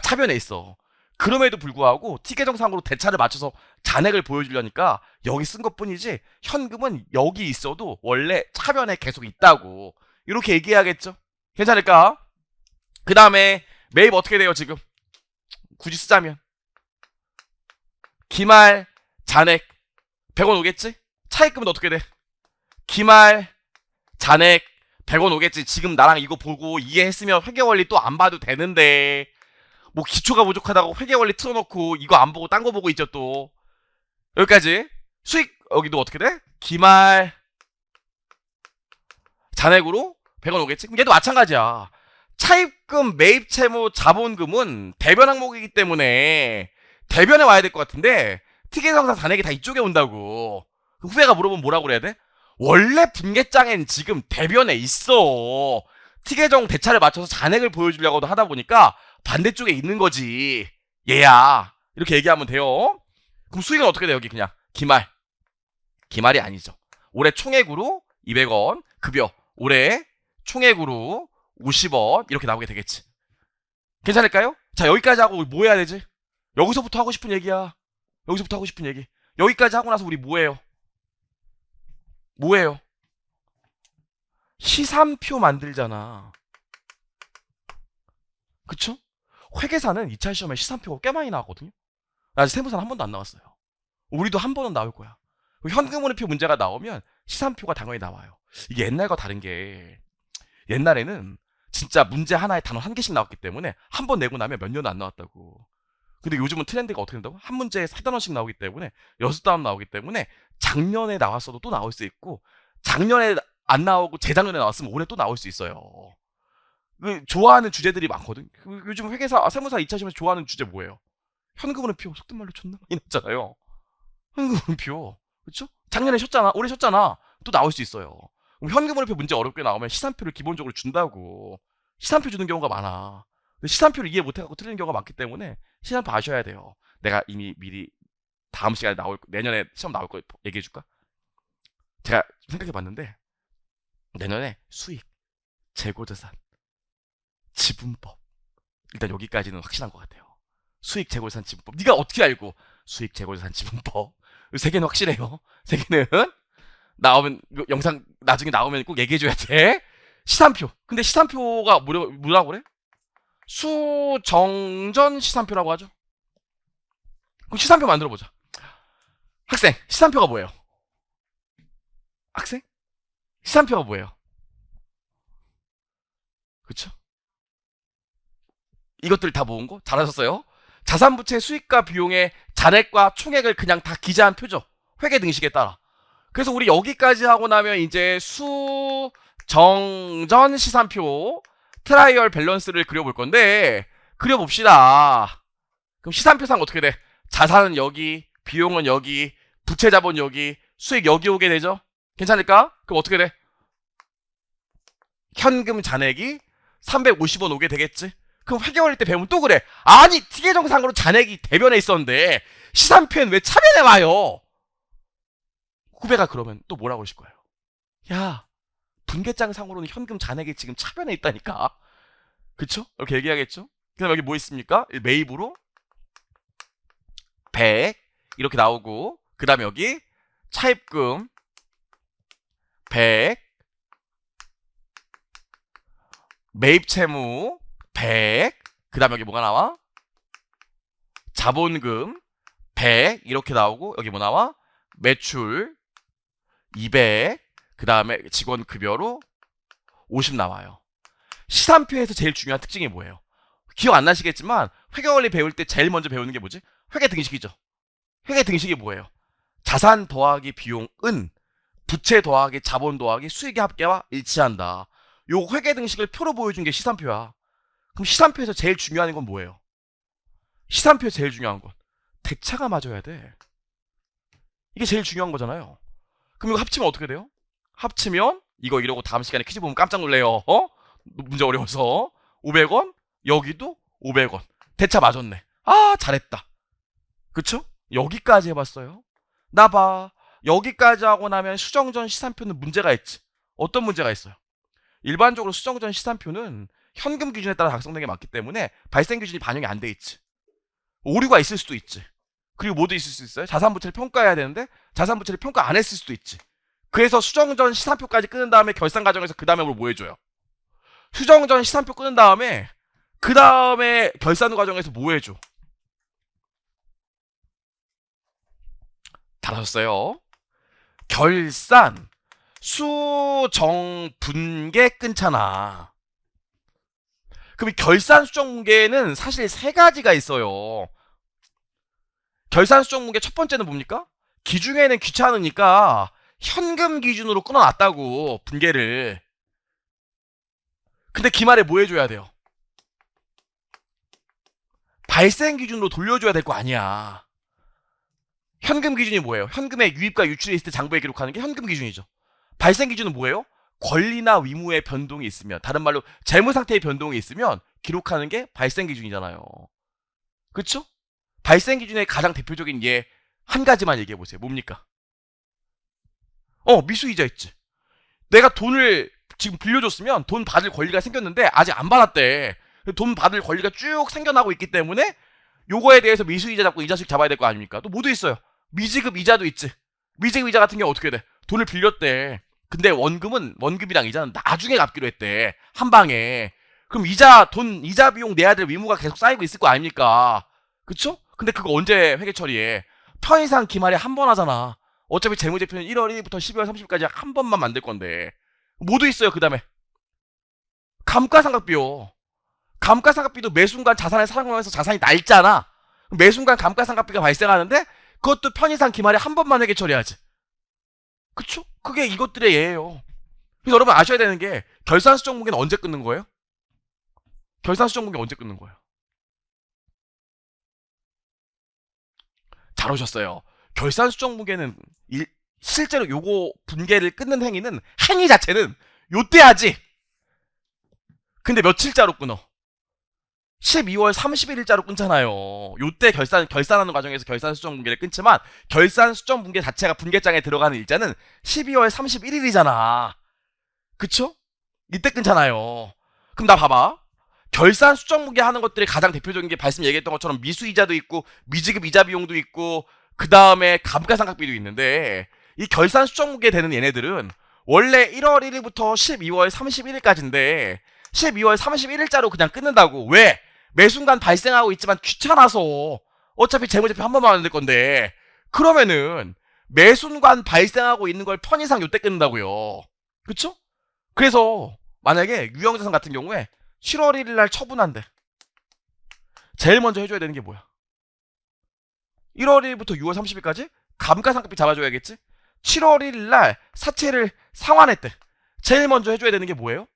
S1: 차변에 있어. 그럼에도 불구하고 T계정 상으로 대차를 맞춰서 잔액을 보여주려니까 여기 쓴 것뿐이지 현금은 여기 있어도 원래 차변에 계속 있다고. 이렇게 얘기해야겠죠? 괜찮을까? 그 다음에 매입 어떻게 돼요 지금? 굳이 쓰자면 기말 잔액 100원 오겠지? 차입금은 어떻게 돼? 기말 잔액 100원 오겠지. 지금 나랑 이거 보고 이해했으면 회계원리 또 안 봐도 되는데 뭐 기초가 부족하다고 회계원리 틀어놓고 이거 안 보고 딴 거 보고 있죠 또. 여기까지. 수익 여기도 어떻게 돼? 기말 잔액으로 100원 오겠지? 그럼 얘도 마찬가지야. 차입금, 매입 채무, 자본금은 대변 항목이기 때문에 대변에 와야 될 것 같은데 T계정상 잔액이 다 이쪽에 온다고. 후배가 물어보면 뭐라고 그래야 돼? 원래 분계장엔 지금 대변에 있어. T계정 대차를 맞춰서 잔액을 보여주려고 하다 보니까 반대쪽에 있는 거지. 얘야. 이렇게 얘기하면 돼요. 그럼 수익은 어떻게 돼? 여기 그냥 기말. 기말이 아니죠. 올해 총액으로 200원 급여. 올해 총액으로 50원 이렇게 나오게 되겠지. 괜찮을까요? 자, 여기까지 하고 뭐 해야 되지? 여기서부터 하고 싶은 얘기야. 여기서부터 하고 싶은 얘기. 여기까지 하고 나서 우리 뭐해요? 뭐해요? 시산표 만들잖아. 그쵸? 회계사는 2차 시험에 시산표가 꽤 많이 나왔거든요. 아직 세무사는 한 번도 안 나왔어요. 우리도 한 번은 나올 거야. 현금흐름표 문제가 나오면 시산표가 당연히 나와요. 이게 옛날과 다른 게 옛날에는 진짜 문제 하나에 단어 한 개씩 나왔기 때문에 한 번 내고 나면 몇 년은 안 나왔다고. 근데 요즘은 트렌드가 어떻게 된다고? 한 문제에 4단원씩 나오기 때문에 6단원 나오기 때문에 작년에 나왔어도 또 나올 수 있고 작년에 안 나오고 재작년에 나왔으면 올해 또 나올 수 있어요. 좋아하는 주제들이 많거든. 요즘 회계사, 세무사 2차 시험에서 좋아하는 주제 뭐예요? 현금흐름표. 속된 말로 존나 많이 났잖아요. 현금흐름표. 그쵸? 작년에 쉬었잖아. 올해 쉬었잖아. 또 나올 수 있어요. 그럼 현금흐름표 문제 어렵게 나오면 시산표를 기본적으로 준다고. 시산표 주는 경우가 많아. 시산표를 이해 못해갖고 틀리는 경우가 많기 때문에 시산표 아셔야 돼요. 내가 이미 미리 다음 시간에 내년에 시험 나올 거 얘기해줄까? 제가 생각해봤는데 내년에 수익, 재고자산, 지분법 일단 여기까지는 확실한 것 같아요. 수익, 재고자산, 지분법. 네가 어떻게 알고? 수익, 재고자산, 지분법. 세 개는 확실해요. 세 개는 나오면 영상 나중에 나오면 꼭 얘기해줘야 돼. 시산표. 근데 시산표가 뭐라고 그래? 수정전 시산표라고 하죠. 그럼 시산표 만들어보자. 학생, 시산표가 뭐예요? 학생? 시산표가 뭐예요? 그쵸? 이것들 다 모은 거 잘하셨어요. 자산부채 수익과 비용의 잔액과 총액을 그냥 다 기재한 표죠. 회계 등식에 따라. 그래서 우리 여기까지 하고 나면 이제 수정전 시산표 트라이얼 밸런스를 그려볼 건데, 그려봅시다. 그럼 시산표상 어떻게 돼? 자산은 여기, 비용은 여기, 부채 자본 여기, 수익 여기 오게 되죠? 괜찮을까? 그럼 어떻게 돼? 현금 잔액이 350원 오게 되겠지? 그럼 회계원일 때 배우면 또 그래. 아니, 티계정상으로 잔액이 대변에 있었는데 시산표엔 왜 차변에 와요? 후배가 그러면 또 뭐라고 하실 거예요? 야, 분계장상으로는 현금 잔액이 지금 차변에 있다니까. 그쵸? 이렇게 얘기하겠죠? 그 다음 여기 뭐 있습니까? 매입으로 100 이렇게 나오고, 그 다음 여기 차입금 100, 매입 채무 100, 그 다음 여기 뭐가 나와? 자본금 100 이렇게 나오고, 여기 뭐 나와? 매출 200, 그 다음에 직원 급여로 50 나와요. 시산표에서 제일 중요한 특징이 뭐예요? 기억 안 나시겠지만 회계원리 배울 때 제일 먼저 배우는 게 뭐지? 회계 등식이죠. 회계 등식이 뭐예요? 자산 더하기 비용은 부채 더하기 자본 더하기 수익의 합계와 일치한다. 요 회계 등식을 표로 보여준 게 시산표야. 그럼 시산표에서 제일 중요한 건 뭐예요? 시산표에서 제일 중요한 건 대차가 맞아야 돼. 이게 제일 중요한 거잖아요. 그럼 이거 합치면 어떻게 돼요? 합치면 이거 이러고 다음 시간에 퀴즈 보면 깜짝 놀래요. 문제 어려워서 500원, 여기도 500원. 대차 맞았네. 아, 잘했다. 그쵸? 여기까지 해봤어요. 나 봐. 여기까지 하고 나면 수정전 시산표는 문제가 있지. 어떤 문제가 있어요? 일반적으로 수정전 시산표는 현금 기준에 따라 작성된 게 맞기 때문에 발생 기준이 반영이 안 돼 있지. 오류가 있을 수도 있지. 그리고 뭐도 있을 수 있어요? 자산부채를 평가해야 되는데 자산부채를 평가 안 했을 수도 있지. 그래서 수정전 시산표까지 끄는 다음에 결산 과정에서 그 다음에 뭐 해줘요? 수정전 시산표 끄는 다음에 그 다음에 결산 과정에서 뭐 해줘? 잘하셨어요. 결산, 수정, 분계 끊잖아. 그럼 이 결산, 수정, 분계는 사실 세 가지가 있어요. 결산, 수정, 분계 첫 번째는 뭡니까? 기중에는 귀찮으니까 현금 기준으로 끊어놨다고, 분계를. 근데 기말에 뭐 해줘야 돼요? 발생 기준으로 돌려줘야 될 거 아니야. 현금 기준이 뭐예요? 현금의 유입과 유출이 있을 때 장부에 기록하는 게 현금 기준이죠. 발생 기준은 뭐예요? 권리나 의무의 변동이 있으면, 다른 말로 재무 상태의 변동이 있으면 기록하는 게 발생 기준이잖아요. 그쵸? 발생 기준의 가장 대표적인 예 한 가지만 얘기해 보세요. 뭡니까? 미수이자 있지. 내가 돈을 지금 빌려줬으면 돈 받을 권리가 생겼는데 아직 안 받았대. 돈 받을 권리가 쭉 생겨나고 있기 때문에 요거에 대해서 미수이자 잡고 이자씩 잡아야 될 거 아닙니까? 또 뭐도 있어요. 미지급 이자도 있지. 미지급 이자 같은 경우 어떻게 돼? 돈을 빌렸대. 근데 원금이랑 이자는 나중에 갚기로 했대. 한 방에. 그럼 이자 비용 내야 될 의무가 계속 쌓이고 있을 거 아닙니까? 그쵸? 근데 그거 언제 회계 처리해? 편의상 기말에 한 번 하잖아. 어차피 재무제표는 1월 1일부터 12월 30일까지 한 번만 만들 건데. 뭐도 있어요, 그 다음에. 감가상각비요. 감가상각비도 매순간 자산을 사용하면서 자산이 날잖아. 매순간 감가상각비가 발생하는데 그것도 편의상 기말에 한 번만 회계 처리하지. 그쵸? 그게 이것들의 예예요. 그래서 여러분 아셔야 되는 게 결산수정분계는 언제 끊는 거예요? 결산수정분계 언제 끊는 거예요? 잘 오셨어요. 결산수정분계는 실제로 요거 분계를 끊는 행위 자체는 요때 하지. 근데 며칠자로 끊어? 12월 31일자로 끊잖아요. 요때 결산하는 과정에서 결산수정분계를 끊지만 결산수정분계 자체가 분계장에 들어가는 일자는 12월 31일이잖아. 그쵸? 이때 끊잖아요. 그럼 나 봐봐. 결산수정분계 하는 것들이 가장 대표적인 게 말씀 얘기했던 것처럼 미수이자도 있고 미지급 이자 비용도 있고 그 다음에 감가상각비도 있는데 이 결산수정분계 되는 얘네들은 원래 1월 1일부터 12월 31일까지인데 12월 31일자로 그냥 끊는다고. 왜? 매순간 발생하고 있지만 귀찮아서. 어차피 재무제표 한 번만 만들 건데. 그러면은 매순간 발생하고 있는 걸 편의상 요때 끊는다고요. 그쵸? 그래서 만약에 유형자산 같은 경우에 7월 1일 날 처분한대. 제일 먼저 해줘야 되는 게 뭐야? 1월 1일부터 6월 30일까지 감가상각비 잡아줘야겠지? 7월 1일 날 사채를 상환했대. 제일 먼저 해줘야 되는 게 뭐예요?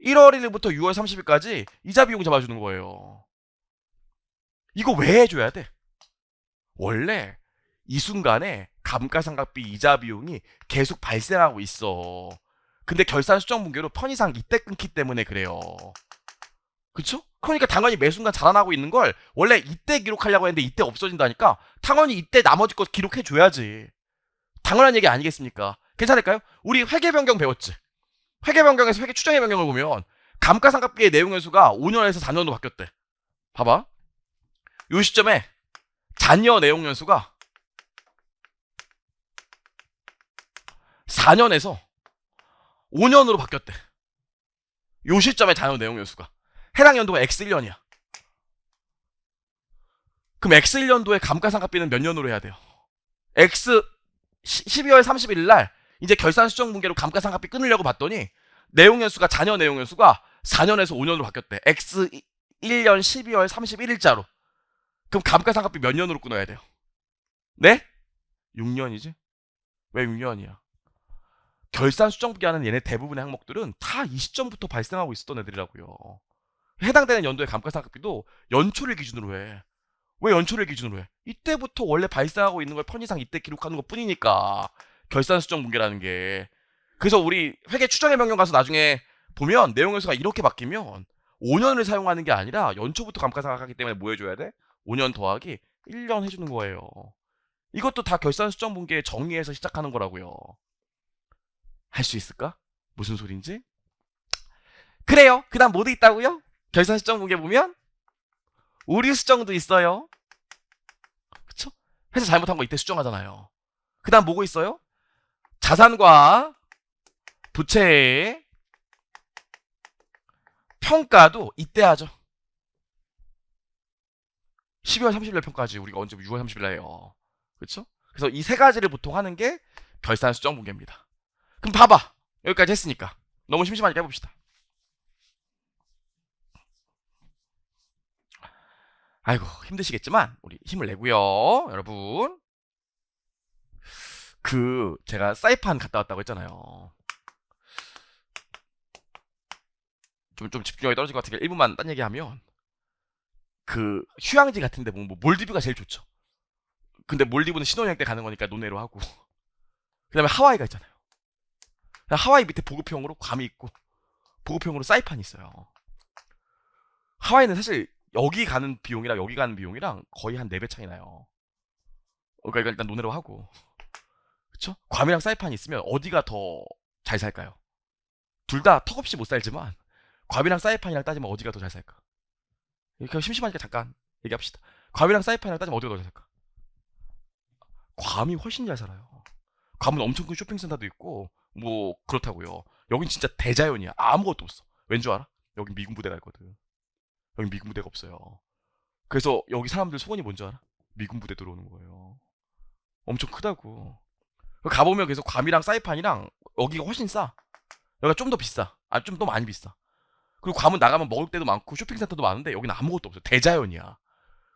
S1: 1월 1일부터 6월 30일까지 이자 비용 잡아주는 거예요. 이거 왜 해줘야 돼? 원래 이 순간에 감가상각비 이자 비용이 계속 발생하고 있어. 근데 결산 수정 분기로 편의상 이때 끊기 때문에 그래요. 그쵸? 그러니까 당연히 매 순간 자라나고 있는 걸 원래 이때 기록하려고 했는데 이때 없어진다니까 당연히 이때 나머지 거 기록해줘야지. 당연한 얘기 아니겠습니까? 괜찮을까요? 우리 회계 변경 배웠지? 회계 변경에서 회계 추정의 변경을 보면 감가상각비의 내용 연수가 5년에서 4년으로 바뀌었대. 봐봐. 이 시점에 잔여 내용 연수가 4년에서 5년으로 바뀌었대. 이 시점에 잔여 내용 연수가. 해당 연도가 X1년이야. 그럼 X1년도에 감가상각비는 몇 년으로 해야 돼요? 12월 31일 날 이제 결산 수정 분기로 감가상각비 끊으려고 봤더니 내용 연수가 잔여 내용 연수가 4년에서 5년으로 바뀌었대. X1년 12월 31일자로. 그럼 감가상각비 몇 년으로 끊어야 돼요? 네? 6년이지? 왜 6년이야? 결산 수정 분기하는 얘네 대부분의 항목들은 다 이 시점부터 발생하고 있었던 애들이라고요. 해당되는 연도의 감가상각비도 연초를 기준으로 해. 왜 연초를 기준으로 해? 이때부터 원래 발생하고 있는 걸 편의상 이때 기록하는 것 뿐이니까 결산 수정 분기라는 게. 그래서 우리 회계 추정의 변경 가서 나중에 보면 내용 연수가 이렇게 바뀌면 5년을 사용하는 게 아니라 연초부터 감가상각하기 때문에 뭐 해줘야 돼? 5년 더하기 1년 해주는 거예요. 이것도 다 결산 수정 분기의 정의에서 시작하는 거라고요. 할 수 있을까? 무슨 소린지? 그래요. 그 다음 뭐도 있다고요? 결산 수정 분기에 보면 우류 수정도 있어요. 그쵸? 회사 잘못한 거 이때 수정하잖아요. 그 다음 뭐고 있어요? 자산과 부채의 평가도 이때 하죠. 12월 30일 평가하지. 우리가 언제 6월 30일 날 해요. 그쵸? 그래서 이 세 가지를 보통 하는 게 결산 수정 분기입니다. 그럼 봐봐. 여기까지 했으니까. 너무 심심하니까 해봅시다. 아이고 힘드시겠지만 우리 힘을 내고요. 여러분. 제가 사이판 갔다 왔다고 했잖아요. 좀 집중력이 떨어질 것 같으니까 1분만 딴 얘기하면 휴양지 같은데 보면 뭐 몰디브가 제일 좋죠. 근데 몰디브는 신혼여행 때 가는 거니까 논외로 하고 그 다음에 하와이가 있잖아요. 하와이 밑에 보급형으로 괌이 있고 보급형으로 사이판이 있어요. 하와이는 사실 여기 가는 비용이랑 여기 가는 비용이랑 거의 한 4배 차이 나요. 그러니까 일단 논외로 하고 그쵸? 괌이랑 사이판이 있으면 어디가 더 잘 살까요? 둘 다 턱없이 못 살지만 괌이랑 사이판이랑 따지면 어디가 더 잘 살까? 이렇게 심심하니까 잠깐 얘기합시다. 괌이랑 사이판이랑 따지면 어디가 더 잘 살까? 괌이 훨씬 잘 살아요. 괌은 엄청 큰 쇼핑센터도 있고 뭐 그렇다고요. 여긴 진짜 대자연이야. 아무것도 없어. 왠 줄 알아? 여긴 미군 부대가 있거든. 여긴 미군 부대가 없어요. 그래서 여기 사람들 소원이 뭔 줄 알아? 미군 부대 들어오는 거예요. 엄청 크다고. 가보면 계속 괌이랑 사이판이랑 여기가 훨씬 싸. 여기가 좀 더 비싸. 좀 더 많이 비싸. 그리고 괌은 나가면 먹을 데도 많고 쇼핑센터도 많은데 여기는 아무것도 없어. 대자연이야.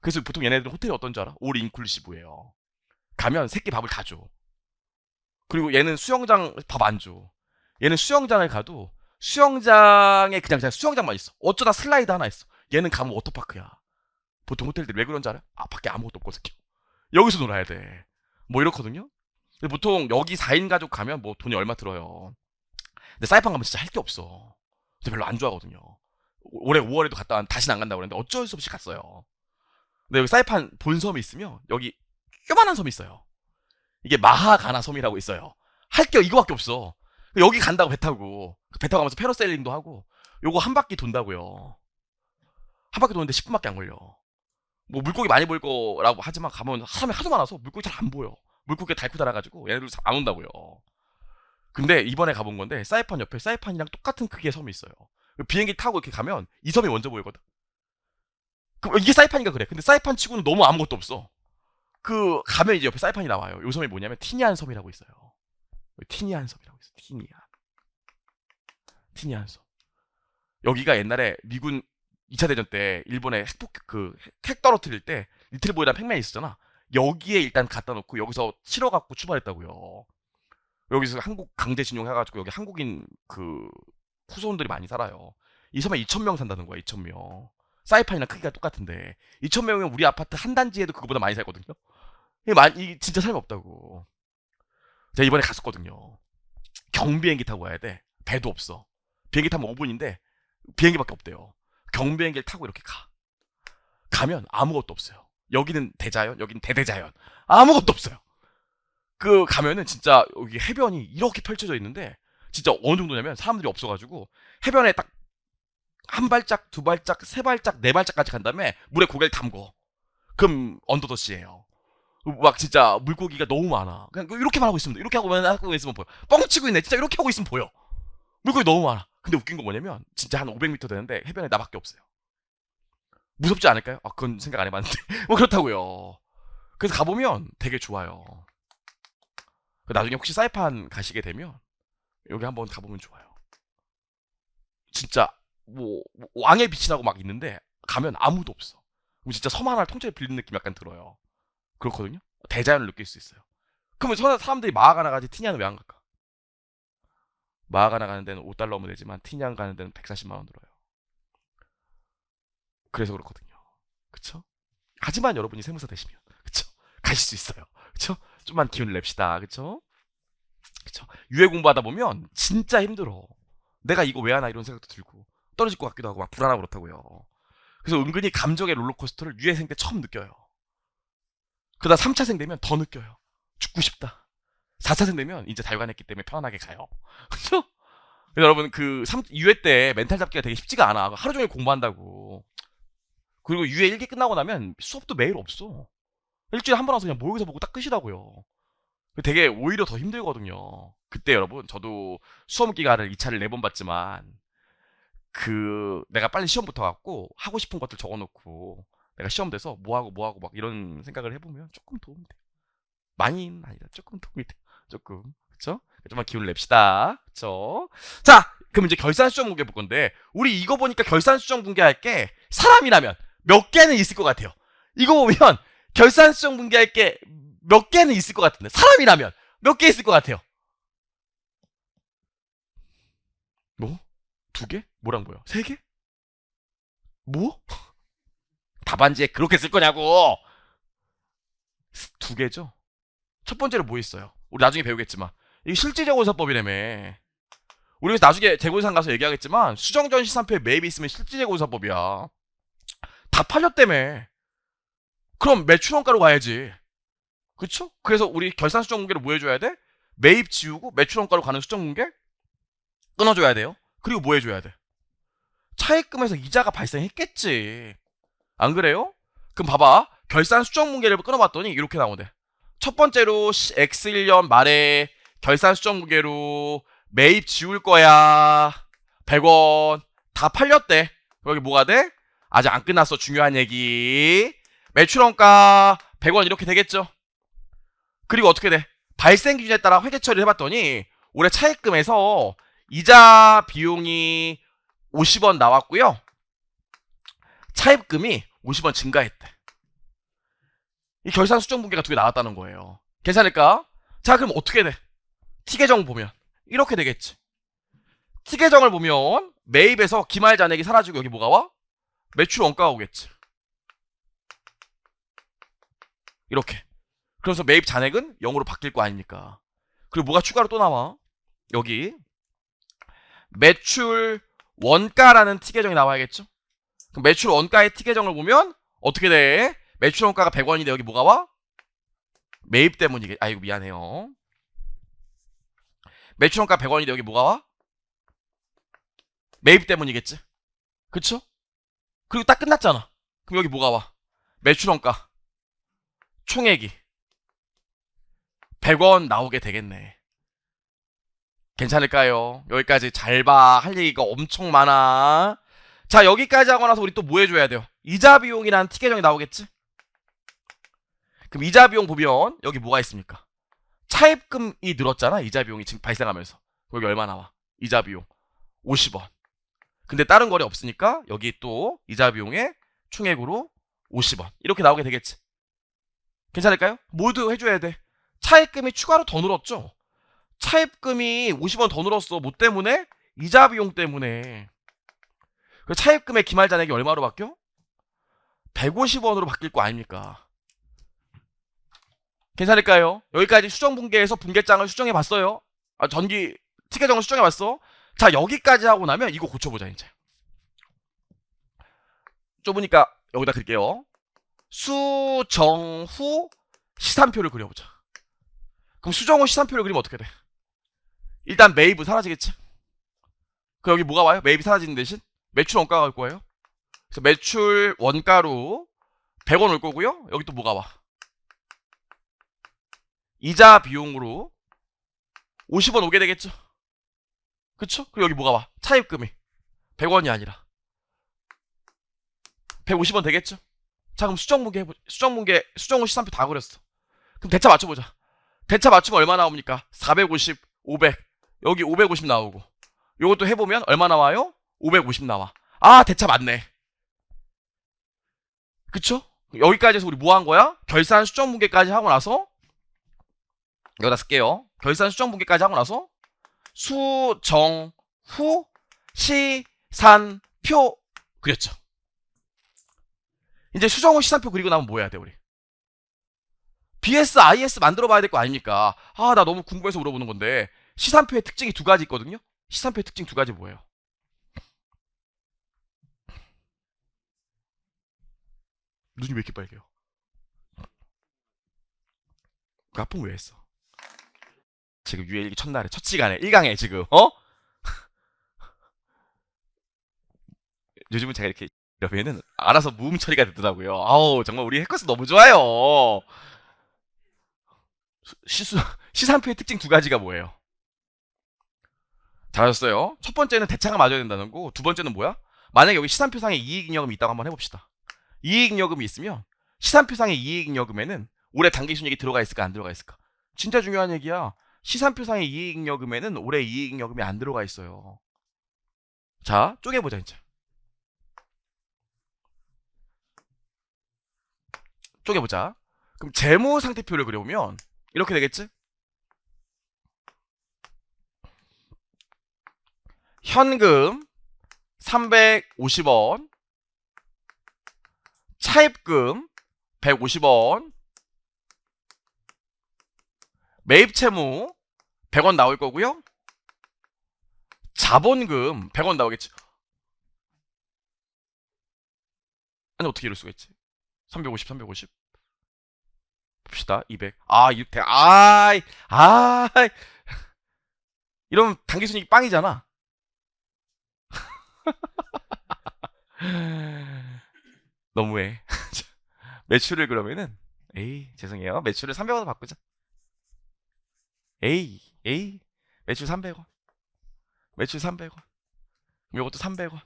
S1: 그래서 보통 얘네들 호텔이 어떤 줄 알아? 올 인클루시브예요. 가면 새끼 밥을 다 줘. 그리고 얘는 수영장 밥 안 줘. 얘는 수영장을 가도 수영장에 그냥 수영장만 있어. 어쩌다 슬라이드 하나 있어. 얘는 가면 워터파크야. 보통 호텔들 왜 그런지 알아? 밖에 아무것도 없거든요. 여기서 놀아야 돼. 뭐 이렇거든요. 근데 보통 여기 4인 가족 가면 뭐 돈이 얼마 들어요. 근데 사이판 가면 진짜 할 게 없어. 근데 별로 안 좋아하거든요. 올해 5월에도 갔다 왔는데 다시는 안 간다고 그랬는데 어쩔 수 없이 갔어요. 근데 여기 사이판 본섬이 있으면 여기 요만한 섬이 있어요. 이게 마하가나 섬이라고 있어요. 할 게 이거밖에 없어. 여기 간다고 배 타고 가면서 패러세일링도 하고 요거 한 바퀴 돈다고요. 한 바퀴 도는데 10분밖에 안 걸려. 뭐 물고기 많이 보일 거라고 하지만 가면 사람이 하도 많아서 물고기 잘 안 보여. 물고기가 닳고 달아가지고 얘네들 안 온다고요. 근데 이번에 가본 건데 사이판 옆에 사이판이랑 똑같은 크기의 섬이 있어요. 비행기 타고 이렇게 가면 이 섬이 먼저 보이거든. 그럼 이게 사이판이니까 그래. 근데 사이판 치고는 너무 아무것도 없어. 가면 이제 옆에 사이판이 나와요. 요 섬이 뭐냐면 티니안 섬이라고 있어요. 티니안 섬이라고 있어. 티니안 섬. 여기가 옛날에 미군 2차 대전 때 일본에 핵 떨어뜨릴 때 리틀보이라는 팩맨이 있었잖아. 여기에 일단 갖다 놓고 여기서 실어갖고 출발했다고요. 여기서 한국 강제 진용해가지고 여기 한국인 후손들이 많이 살아요. 이 섬에 2,000명 산다는 거야. 2,000명. 사이판이랑 크기가 똑같은데 2,000명이면 우리 아파트 한 단지에도 그거보다 많이 살거든요. 이게 진짜 삶이 없다고. 제가 이번에 갔었거든요. 경비행기 타고 와야 돼. 배도 없어. 비행기 타면 5분인데 비행기밖에 없대요. 경비행기를 타고 이렇게 가면 아무것도 없어요. 여기는 대자연, 여기는 대대자연. 아무것도 없어요. 가면은 진짜 여기 해변이 이렇게 펼쳐져 있는데 진짜 어느 정도냐면 사람들이 없어가지고 해변에 딱 한 발짝, 두 발짝, 세 발짝, 네 발짝까지 간 다음에 물에 고개를 담궈. 그럼 언더더시예요. 막 진짜 물고기가 너무 많아. 그냥 이렇게만 하고 있으면 돼. 이렇게 하고 있으면 보여. 뻥치고 있네. 진짜 이렇게 하고 있으면 보여. 물고기 너무 많아. 근데 웃긴 건 뭐냐면 진짜 한 500m 되는데 해변에 나밖에 없어요. 무섭지 않을까요? 그건 생각 안 해봤는데 뭐 그렇다고요. 그래서 가보면 되게 좋아요. 나중에 혹시 사이판 가시게 되면 여기 한번 가보면 좋아요. 진짜 뭐 왕의 빛이라고 막 있는데 가면 아무도 없어. 진짜 섬 하나를 통째로 빌린 느낌 약간 들어요. 그렇거든요. 대자연을 느낄 수 있어요. 그러면 사람들이 마하가나 가지 티냐는 왜 안 갈까? 마하가나 가는 데는 $5면 되지만 티냥 가는 데는 140만 원 들어요. 그래서 그렇거든요. 그쵸? 하지만 여러분이 세무사 되시면 그쵸? 가실 수 있어요. 그쵸? 좀만 기운을 냅시다. 그쵸? 그쵸? 유해 공부하다 보면 진짜 힘들어. 내가 이거 왜 하나 이런 생각도 들고 떨어질 것 같기도 하고 막 불안하고 그렇다고요. 그래서 은근히 감정의 롤러코스터를 유해생 때 처음 느껴요. 그러다 3차생 되면 더 느껴요. 죽고 싶다. 4차생 되면 이제 자유관했기 때문에 편안하게 가요. 그쵸? 여러분 유해 때 멘탈 잡기가 되게 쉽지가 않아. 하루 종일 공부한다고. 그리고 유해 1기 끝나고 나면 수업도 매일 없어. 일주일에 한 번 와서 그냥 모의고사 보고 딱 끝이라고요. 되게 오히려 더 힘들거든요. 그때 여러분 저도 수험 기간을 2차를 4번 봤지만 내가 빨리 시험 붙어갖고 하고 싶은 것들 적어놓고 내가 시험 돼서 뭐하고 막 이런 생각을 해보면 조금 도움이 돼요. 많이는 아니다. 조금 도움이 돼요. 조금. 그쵸? 좀만 기운을 냅시다. 그쵸? 자, 그럼 이제 결산수정 공개해 볼 건데 우리 이거 보니까 결산수정 공개할 게 사람이라면 몇 개는 있을 것 같아요. 이거 보면 결산수정 공개할 게 몇 개는 있을 것 같은데 사람이라면 몇 개 있을 것 같아요? 뭐? 2개? 뭐랑 뭐요? 3개? 뭐? 답안지에 그렇게 쓸 거냐고. 2개죠. 첫 번째로 뭐 있어요? 우리 나중에 배우겠지만 이게 실질재고조사법이라며. 우리 나중에 재고조사 가서 얘기하겠지만 수정전 시산표에 매입이 있으면 실질재고조사법이야. 다 팔렸다며. 그럼 매출원가로 가야지. 그쵸? 그래서 우리 결산수정공개를 뭐 해줘야 돼? 매입 지우고 매출원가로 가는 수정공개 끊어줘야 돼요. 그리고 뭐 해줘야 돼? 차입금에서 이자가 발생했겠지. 안 그래요? 그럼 봐봐. 결산수정공개를 끊어봤더니 이렇게 나오네. 첫 번째로 X1년 말에 결산수정공개로 매입 지울 거야. 100원. 다 팔렸대. 여기 뭐가 돼? 아직 안 끝났어. 중요한 얘기. 매출원가 100원 이렇게 되겠죠. 그리고 어떻게 돼? 발생 기준에 따라 회계 처리를 해봤더니 올해 차입금에서 이자 비용이 50원 나왔고요. 차입금이 50원 증가했대. 이 결산 수정 분계가 2개 나왔다는 거예요. 괜찮을까? 자, 그럼 어떻게 돼? T계정 보면 이렇게 되겠지. T계정을 보면 매입에서 기말 잔액이 사라지고 여기 뭐가 와? 매출 원가가 오겠지. 이렇게. 그래서 매입 잔액은 0으로 바뀔 거 아닙니까? 그리고 뭐가 추가로 또 나와? 여기 매출 원가라는 T계정이 나와야겠죠? 그럼 매출 원가의 T계정을 보면 어떻게 돼? 매출 원가가 100원인데 여기 뭐가 와? 매입 때문이겠. 아이고 미안해요. 매출 원가 100원인데 여기 뭐가 와? 매입 때문이겠지? 그쵸? 그리고 딱 끝났잖아. 그럼 여기 뭐가 와? 매출 원가 총액이 100원 나오게 되겠네. 괜찮을까요? 여기까지 잘 봐. 할 얘기가 엄청 많아. 자, 여기까지 하고 나서 우리 또 뭐 해줘야 돼요? 이자 비용이라는 T계정이 나오겠지? 그럼 이자 비용 보면 여기 뭐가 있습니까? 차입금이 늘었잖아. 이자 비용이 지금 발생하면서. 여기 얼마 나와? 이자 비용 50원. 근데 다른 거래 없으니까 여기 또 이자 비용에 총액으로 50원 이렇게 나오게 되겠지. 괜찮을까요? 모두 해줘야 돼. 차입금이 추가로 더 늘었죠. 차입금이 50원 더 늘었어. 뭐 때문에? 이자 비용 때문에. 그 차입금의 기말 잔액이 얼마로 바뀌어? 150원으로 바뀔 거 아닙니까? 괜찮을까요? 여기까지 수정분계에서 분계장을 수정해 봤어요. 전기 특혜정을 수정해 봤어. 자, 여기까지 하고 나면 이거 고쳐보자 이제. 좁으니까 여기다 그릴게요. 수정후 시산표를 그려보자. 그럼 수정후 시산표를 그리면 어떻게 돼? 일단 매입은 사라지겠지? 그 여기 뭐가 와요? 매입이 사라지는 대신 매출 원가가 올 거예요. 그래서 매출 원가로 100원 올 거고요. 여기 또 뭐가 와? 이자 비용으로 50원 오게 되겠죠? 그쵸? 그리고 여기 뭐가 와? 차입금이 100원이 아니라 150원 되겠죠? 자, 그럼 수정후 시산표 다 그렸어. 그럼 대차 맞춰보자. 대차 맞추면 얼마 나옵니까? 450, 500. 여기 550 나오고. 요것도 해보면 얼마 나와요? 550 나와. 아, 대차 맞네. 그쵸? 여기까지 해서 우리 뭐 한 거야? 결산 수정 분계까지 하고 나서 여기다 쓸게요. 결산 수정 분계까지 하고 나서 수정 후 시산표 그렸죠. 이제 수정 후 시산표 그리고 나면 뭐 해야 돼 우리? BS, IS 만들어 봐야 될 거 아닙니까? 아, 나 너무 궁금해서 물어보는 건데 시산표의 특징이 두 가지 있거든요. 시산표의 특징 두 가지 뭐예요? 눈이 왜 이렇게 빨개요? 그 아픔 왜 했어? 지금 유일기 첫날에 첫 시간에 1강에 지금 요즘은 제가 이렇게 이러면은 알아서 무음 처리가 되더라고요. 아우 정말 우리 해커스 너무 좋아요. 시수 시산표의 특징 두 가지가 뭐예요? 잘하셨어요. 첫 번째는 대차가 맞아야 된다는 거. 두 번째는 뭐야? 만약에 여기 시산표상에 이익잉여금이 있다고 한번 해봅시다. 이익잉여금이 있으면 시산표상의 이익잉여금에는 올해 당기순이익이 들어가 있을까 안 들어가 있을까? 진짜 중요한 얘기야. 시산표상의 이익잉여금에는 올해 이익잉여금이 안 들어가 있어요. 자, 쪼개보자 이제. 쪼개보자. 그럼 재무상태표를 그려보면 이렇게 되겠지? 현금 350원, 차입금 150원, 매입채무 100원 나올 거고요. 자본금 100원 나오겠지. 아니 어떻게 이럴 수가 있지? 350 봅시다. 200. 아, 6대. 아이. 이러면 당기순이익 빵이잖아. 너무해. 매출을 그러면은 에이 죄송해요. 매출을 300원 바꾸자. 에이 매출 300원. 매출 300원. 그럼 요것도 300원.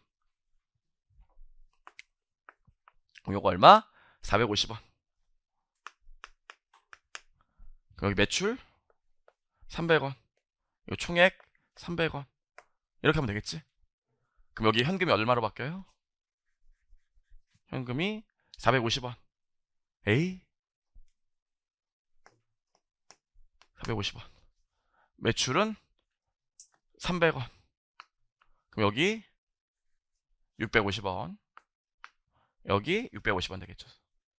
S1: 그럼 요거 얼마? 450원. 그럼 여기 매출 300원. 요 총액 300원. 이렇게 하면 되겠지? 그럼 여기 현금이 얼마로 바뀌어요? 현금이 450원. 에이 450원. 매출은 300원. 그럼 여기 650원. 여기 650원 되겠죠.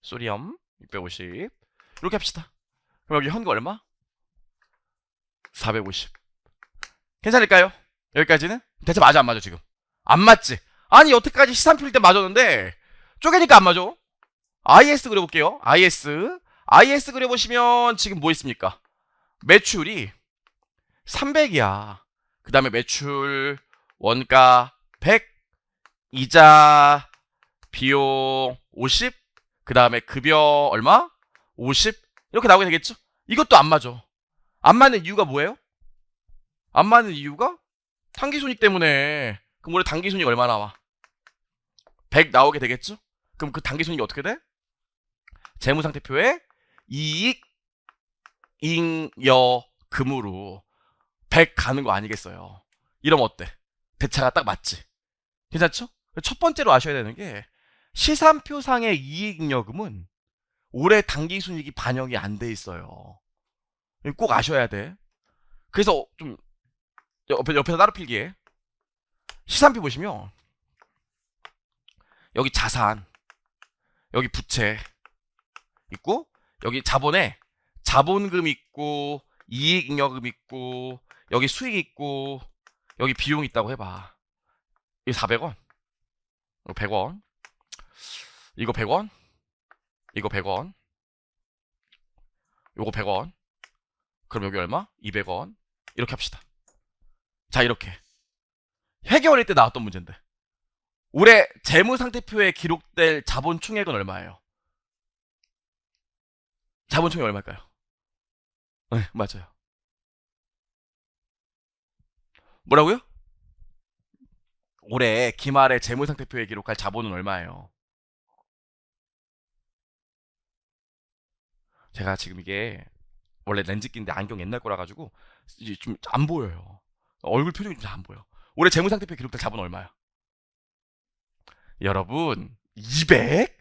S1: 소리엄 650. 이렇게 합시다. 그럼 여기 현금 얼마? 450. 괜찮을까요? 여기까지는? 대체 맞아 안 맞아 지금? 안 맞지? 아니 여태까지 시산표일 때 맞았는데 쪼개니까 안 맞아. IS 그려볼게요. IS 그려보시면 지금 뭐 있습니까? 매출이 300이야. 그 다음에 매출 원가 100, 이자 비용 50, 그 다음에 급여 얼마? 50 이렇게 나오게 되겠죠? 이것도 안 맞아. 안 맞는 이유가 뭐예요? 안 맞는 이유가 당기순이익 때문에. 그럼 올해 당기순이익 얼마 나와? 100 나오게 되겠죠? 그럼 그 당기순이익이 어떻게 돼? 재무상태표에 이익 잉여금으로 100 가는 거 아니겠어요? 이러면 어때? 대차가 딱 맞지? 괜찮죠? 첫 번째로 아셔야 되는 게 시산표상의 이익잉여금은 올해 당기순이익이 반영이 안 돼 있어요. 꼭 아셔야 돼. 그래서 좀 옆에서 따로 필기해. 시산표 보시면 여기 자산, 여기 부채 있고, 여기 자본에 자본금 있고, 이익잉여금 있고, 여기 수익 있고, 여기 비용 있다고 해봐. 이거 400원, 이거 100원, 이거 100원, 이거 100원, 요거 100원. 그럼 여기 얼마? 200원. 이렇게 합시다. 자, 이렇게 해결할 때 나왔던 문제인데 올해 재무상태표에 기록될 자본 총액은 얼마예요? 자본 총액 얼마일까요? 네, 맞아요. 뭐라고요? 올해 기말에 재무상태표에 기록할 자본은 얼마예요? 제가 지금 이게 원래 렌즈 끼는데 안경 옛날 거라 가지고 좀 안 보여요. 얼굴 표정이 좀 안 보여. 올해 재무상태표에 기록될 자본 얼마야? 여러분, 200?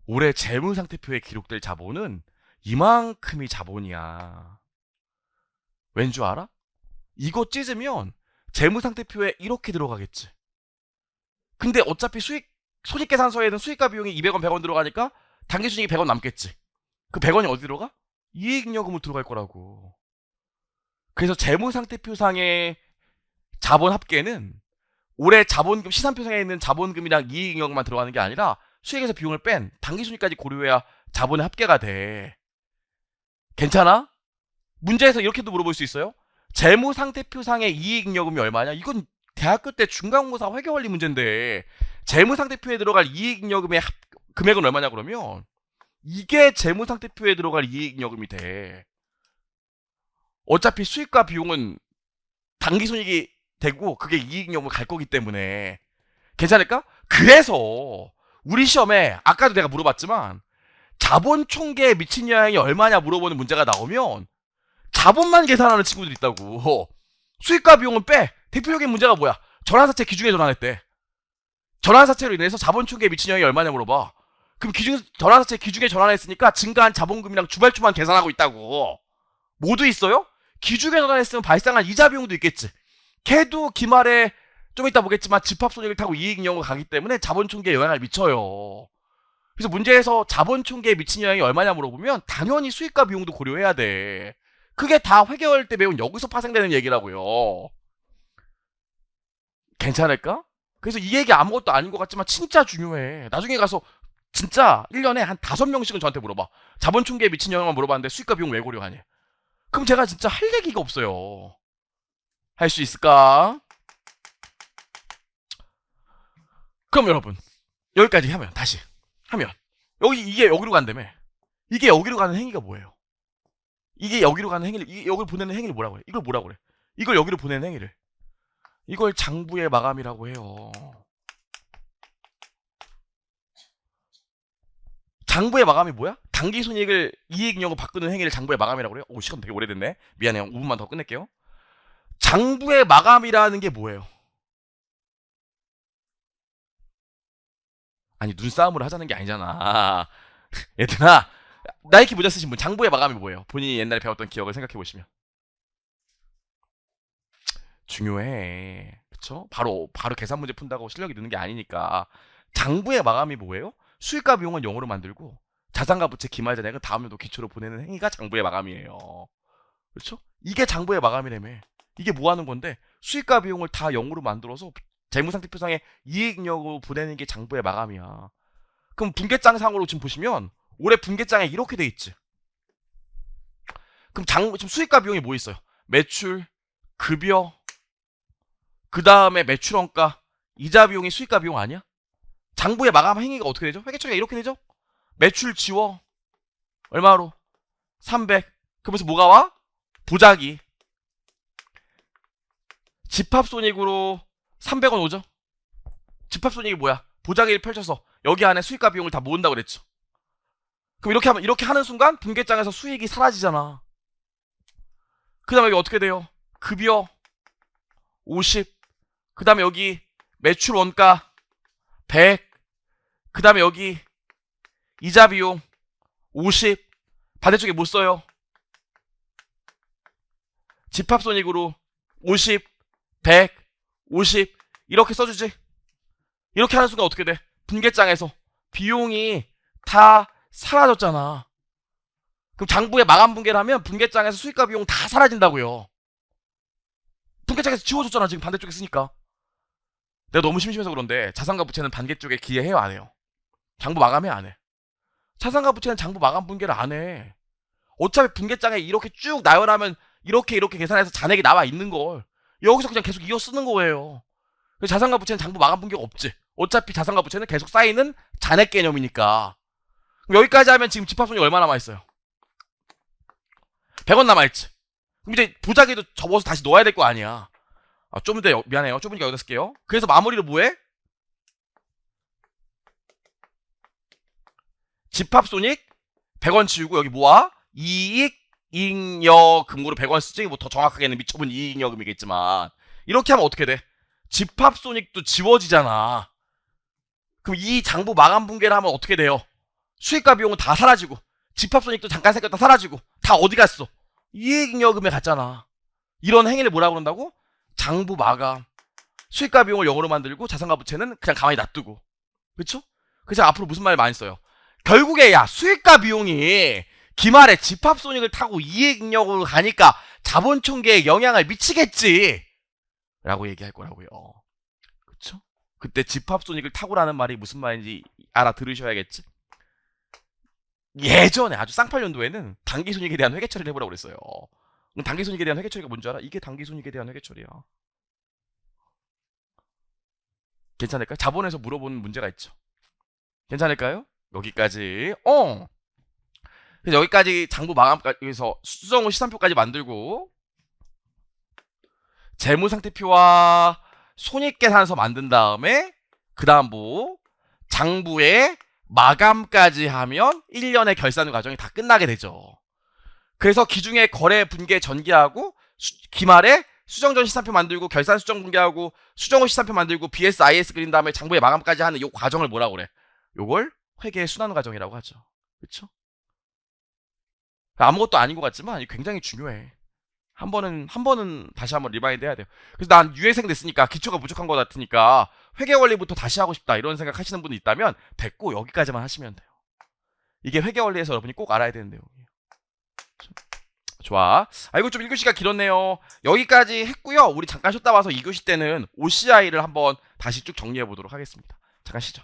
S1: 올해 재무상태표에 기록될 자본은 이만큼이 자본이야. 왠 줄 알아? 이거 찢으면 재무상태표에 이렇게 들어가겠지. 근데 어차피 손익계산서에는 수익과 비용이 200원, 100원 들어가니까 당기순이익이 100원 남겠지. 그 100원이 어디 들어가? 이익잉여금으로 들어갈 거라고. 그래서 재무상태표상의 자본 합계는 올해 자본금 시산표상에 있는 자본금이랑 이익잉여금만 들어가는 게 아니라 수익에서 비용을 뺀 당기순이익까지 고려해야 자본의 합계가 돼. 괜찮아? 문제에서 이렇게도 물어볼 수 있어요. 재무상태표상의 이익잉여금이 얼마냐? 이건 대학교 때 중간고사 회계원리 문제인데 재무상태표에 들어갈 이익잉여금의 금액은 얼마냐 그러면 이게 재무상태표에 들어갈 이익잉여금이 돼. 어차피 수익과 비용은 당기순이익이 되고 그게 이익잉여금으로 갈 거기 때문에 괜찮을까? 그래서 우리 시험에 아까도 내가 물어봤지만 자본 총계에 미친 영향이 얼마냐 물어보는 문제가 나오면 자본만 계산하는 친구들이 있다고. 수익과 비용은 빼. 대표적인 문제가 뭐야? 전환사채 기준에 전환했대. 전환사채로 인해서 자본 총계에 미친 영향이 얼마냐 물어봐. 그럼 전환사채 기준에 전환했으니까 증가한 자본금이랑 주발주만 계산하고 있다고. 모두 있어요? 기준에 전환했으면 발생한 이자 비용도 있겠지. 걔도 기말에 좀 이따 보겠지만 집합손익을 타고 이익잉여금으로 가기 때문에 자본 총계에 영향을 미쳐요. 그래서 문제에서 자본 총계에 미친 영향이 얼마냐 물어보면 당연히 수익과 비용도 고려해야 돼. 그게 다 회계할 때 배운 여기서 파생되는 얘기라고요. 괜찮을까? 그래서 이 얘기 아무것도 아닌 것 같지만 진짜 중요해. 나중에 가서 진짜 1년에 한 5명씩은 저한테 물어봐. 자본 총계에 미친 영향만 물어봤는데 수익과 비용 왜 고려하니? 그럼 제가 진짜 할 얘기가 없어요. 할 수 있을까? 그럼 여러분 여기까지 하면 다시 하면 이게 여기로 간다며. 이게 여기로 가는 행위가 뭐예요? 이게 여기로 가는 행위를 여기로 보내는 행위를 뭐라고 해? 이걸 뭐라고 그래? 이걸 여기로 보내는 행위를 이걸 장부의 마감이라고 해요. 장부의 마감이 뭐야? 당기순이익을 이익잉여금 바꾸는 행위를 장부의 마감이라고 그래요? 오, 시간 되게 오래됐네. 미안해요. 5분만 더 끝낼게요. 장부의 마감이라는 게 뭐예요? 아니 눈싸움을 하자는 게 아니잖아. 얘들아, 나이키 모자 쓰신 분 장부의 마감이 뭐예요? 본인이 옛날에 배웠던 기억을 생각해 보시면 중요해. 그쵸? 바로 계산 문제 푼다고 실력이 느는 게 아니니까. 장부의 마감이 뭐예요? 수익과 비용은 0으로 만들고 자산과 부채 기말 잔액은 다음 연도 기초로 보내는 행위가 장부의 마감이에요. 그렇죠? 이게 장부의 마감이라며. 이게 뭐 하는 건데 수익과 비용을 다 0으로 만들어서 재무상태표상에 이익잉여금으로 보내는 게 장부의 마감이야. 그럼 분계장상으로 지금 보시면 올해 분계장에 이렇게 돼 있지. 그럼 지금 수익과 비용이 뭐 있어요? 매출, 급여, 그 다음에 매출원가, 이자 비용이 수익과 비용 아니야? 장부의 마감 행위가 어떻게 되죠? 회계처리가 이렇게 되죠? 매출 지워 얼마로? 300. 그러면서 뭐가 와? 보자기. 집합손익으로 300원 오죠? 집합손익이 뭐야? 보자기를 펼쳐서 여기 안에 수익과 비용을 다 모은다고 그랬죠. 그럼 이렇게 하는 순간 분계장에서 수익이 사라지잖아. 그 다음에 여기 어떻게 돼요? 급여 50. 그 다음에 여기 매출 원가 100, 그 다음에 여기 이자 비용 50, 반대쪽에 못 써요. 집합손익으로 50, 100, 50 이렇게 써주지. 이렇게 하는 순간 어떻게 돼? 분계장에서 비용이 다 사라졌잖아. 그럼 장부에 마감 분계를 하면 분계장에서 수익과 비용 다 사라진다고요. 분계장에서 지워졌잖아 지금 반대쪽에 쓰니까. 내가 너무 심심해서 그런데 자산과 부채는 반대쪽에 기재해요 안 해요? 장부 마감해 안 해? 자산과 부채는 장부 마감 분계를 안 해. 어차피 분계장에 이렇게 쭉 나열하면 이렇게 계산해서 잔액이 나와 있는 걸 여기서 그냥 계속 이어 쓰는 거예요. 자산과 부채는 장부 마감 분계가 없지. 어차피 자산과 부채는 계속 쌓이는 잔액 개념이니까. 그럼 여기까지 하면 지금 집합손익 얼마 남아있어요? 100원 남아있지. 그럼 이제 보자기도 접어서 다시 넣어야 될 거 아니야. 좁은데 미안해요. 좁으니까 여기다 쓸게요. 그래서 마무리를 뭐해? 집합손익 100원 치우고 여기 뭐야? 이익 이익여금으로 100원 쓰지. 뭐 더 정확하게는 미처분 이익여금이겠지만 이렇게 하면 어떻게 돼? 집합손익도 지워지잖아. 그럼 이 장부 마감 분계를 하면 어떻게 돼요? 수익과 비용은 다 사라지고 집합손익도 잠깐 생겼다 사라지고 다 어디 갔어? 이익여금에 갔잖아. 이런 행위를 뭐라고 그런다고? 장부 마감. 수익과 비용을 0으로 만들고 자산과 부채는 그냥 가만히 놔두고. 그쵸? 그래서 앞으로 무슨 말 많이 써요? 결국에 야 수익과 비용이 기말에 집합손익을 타고 이익잉여금으로 가니까 자본총계에 영향을 미치겠지 라고 얘기할 거라고요. 그쵸? 그때 집합손익을 타고라는 말이 무슨 말인지 알아들으셔야겠지. 예전에 아주 쌍팔년도에는 당기손익에 대한 회계처리를 해보라고 그랬어요. 그럼 당기손익에 대한 회계처리가 뭔지 알아? 이게 당기손익에 대한 회계처리야. 괜찮을까요? 자본에서 물어보는 문제가 있죠. 괜찮을까요? 여기까지. 그래서 여기까지 장부 마감까지 여기서 수정후 시산표까지 만들고 재무상태표와 손익계산서 만든 다음에 그 다음부 장부에 마감까지 하면 1년의 결산 과정이 다 끝나게 되죠. 그래서 기중에 거래 분계 전개하고 기말에 수정전 시산표 만들고 결산 수정 분계하고 수정후 시산표 만들고 BS/IS 그린 다음에 장부에 마감까지 하는 이 과정을 뭐라고 그래? 요걸 회계의 순환 과정이라고 하죠. 그쵸? 아무것도 아닌 것 같지만 굉장히 중요해. 한 번은 다시 한번 리마인드 해야 돼요. 그래서 난 유예생 됐으니까 기초가 부족한 것 같으니까 회계 원리부터 다시 하고 싶다 이런 생각 하시는 분이 있다면 됐고 여기까지만 하시면 돼요. 이게 회계 원리에서 여러분이 꼭 알아야 되는 내용이에요. 좋아. 이거 좀 1교시가 길었네요. 여기까지 했고요. 우리 잠깐 쉬었다 와서 2교시 때는 OCI를 한번 다시 쭉 정리해 보도록 하겠습니다. 잠깐 쉬죠.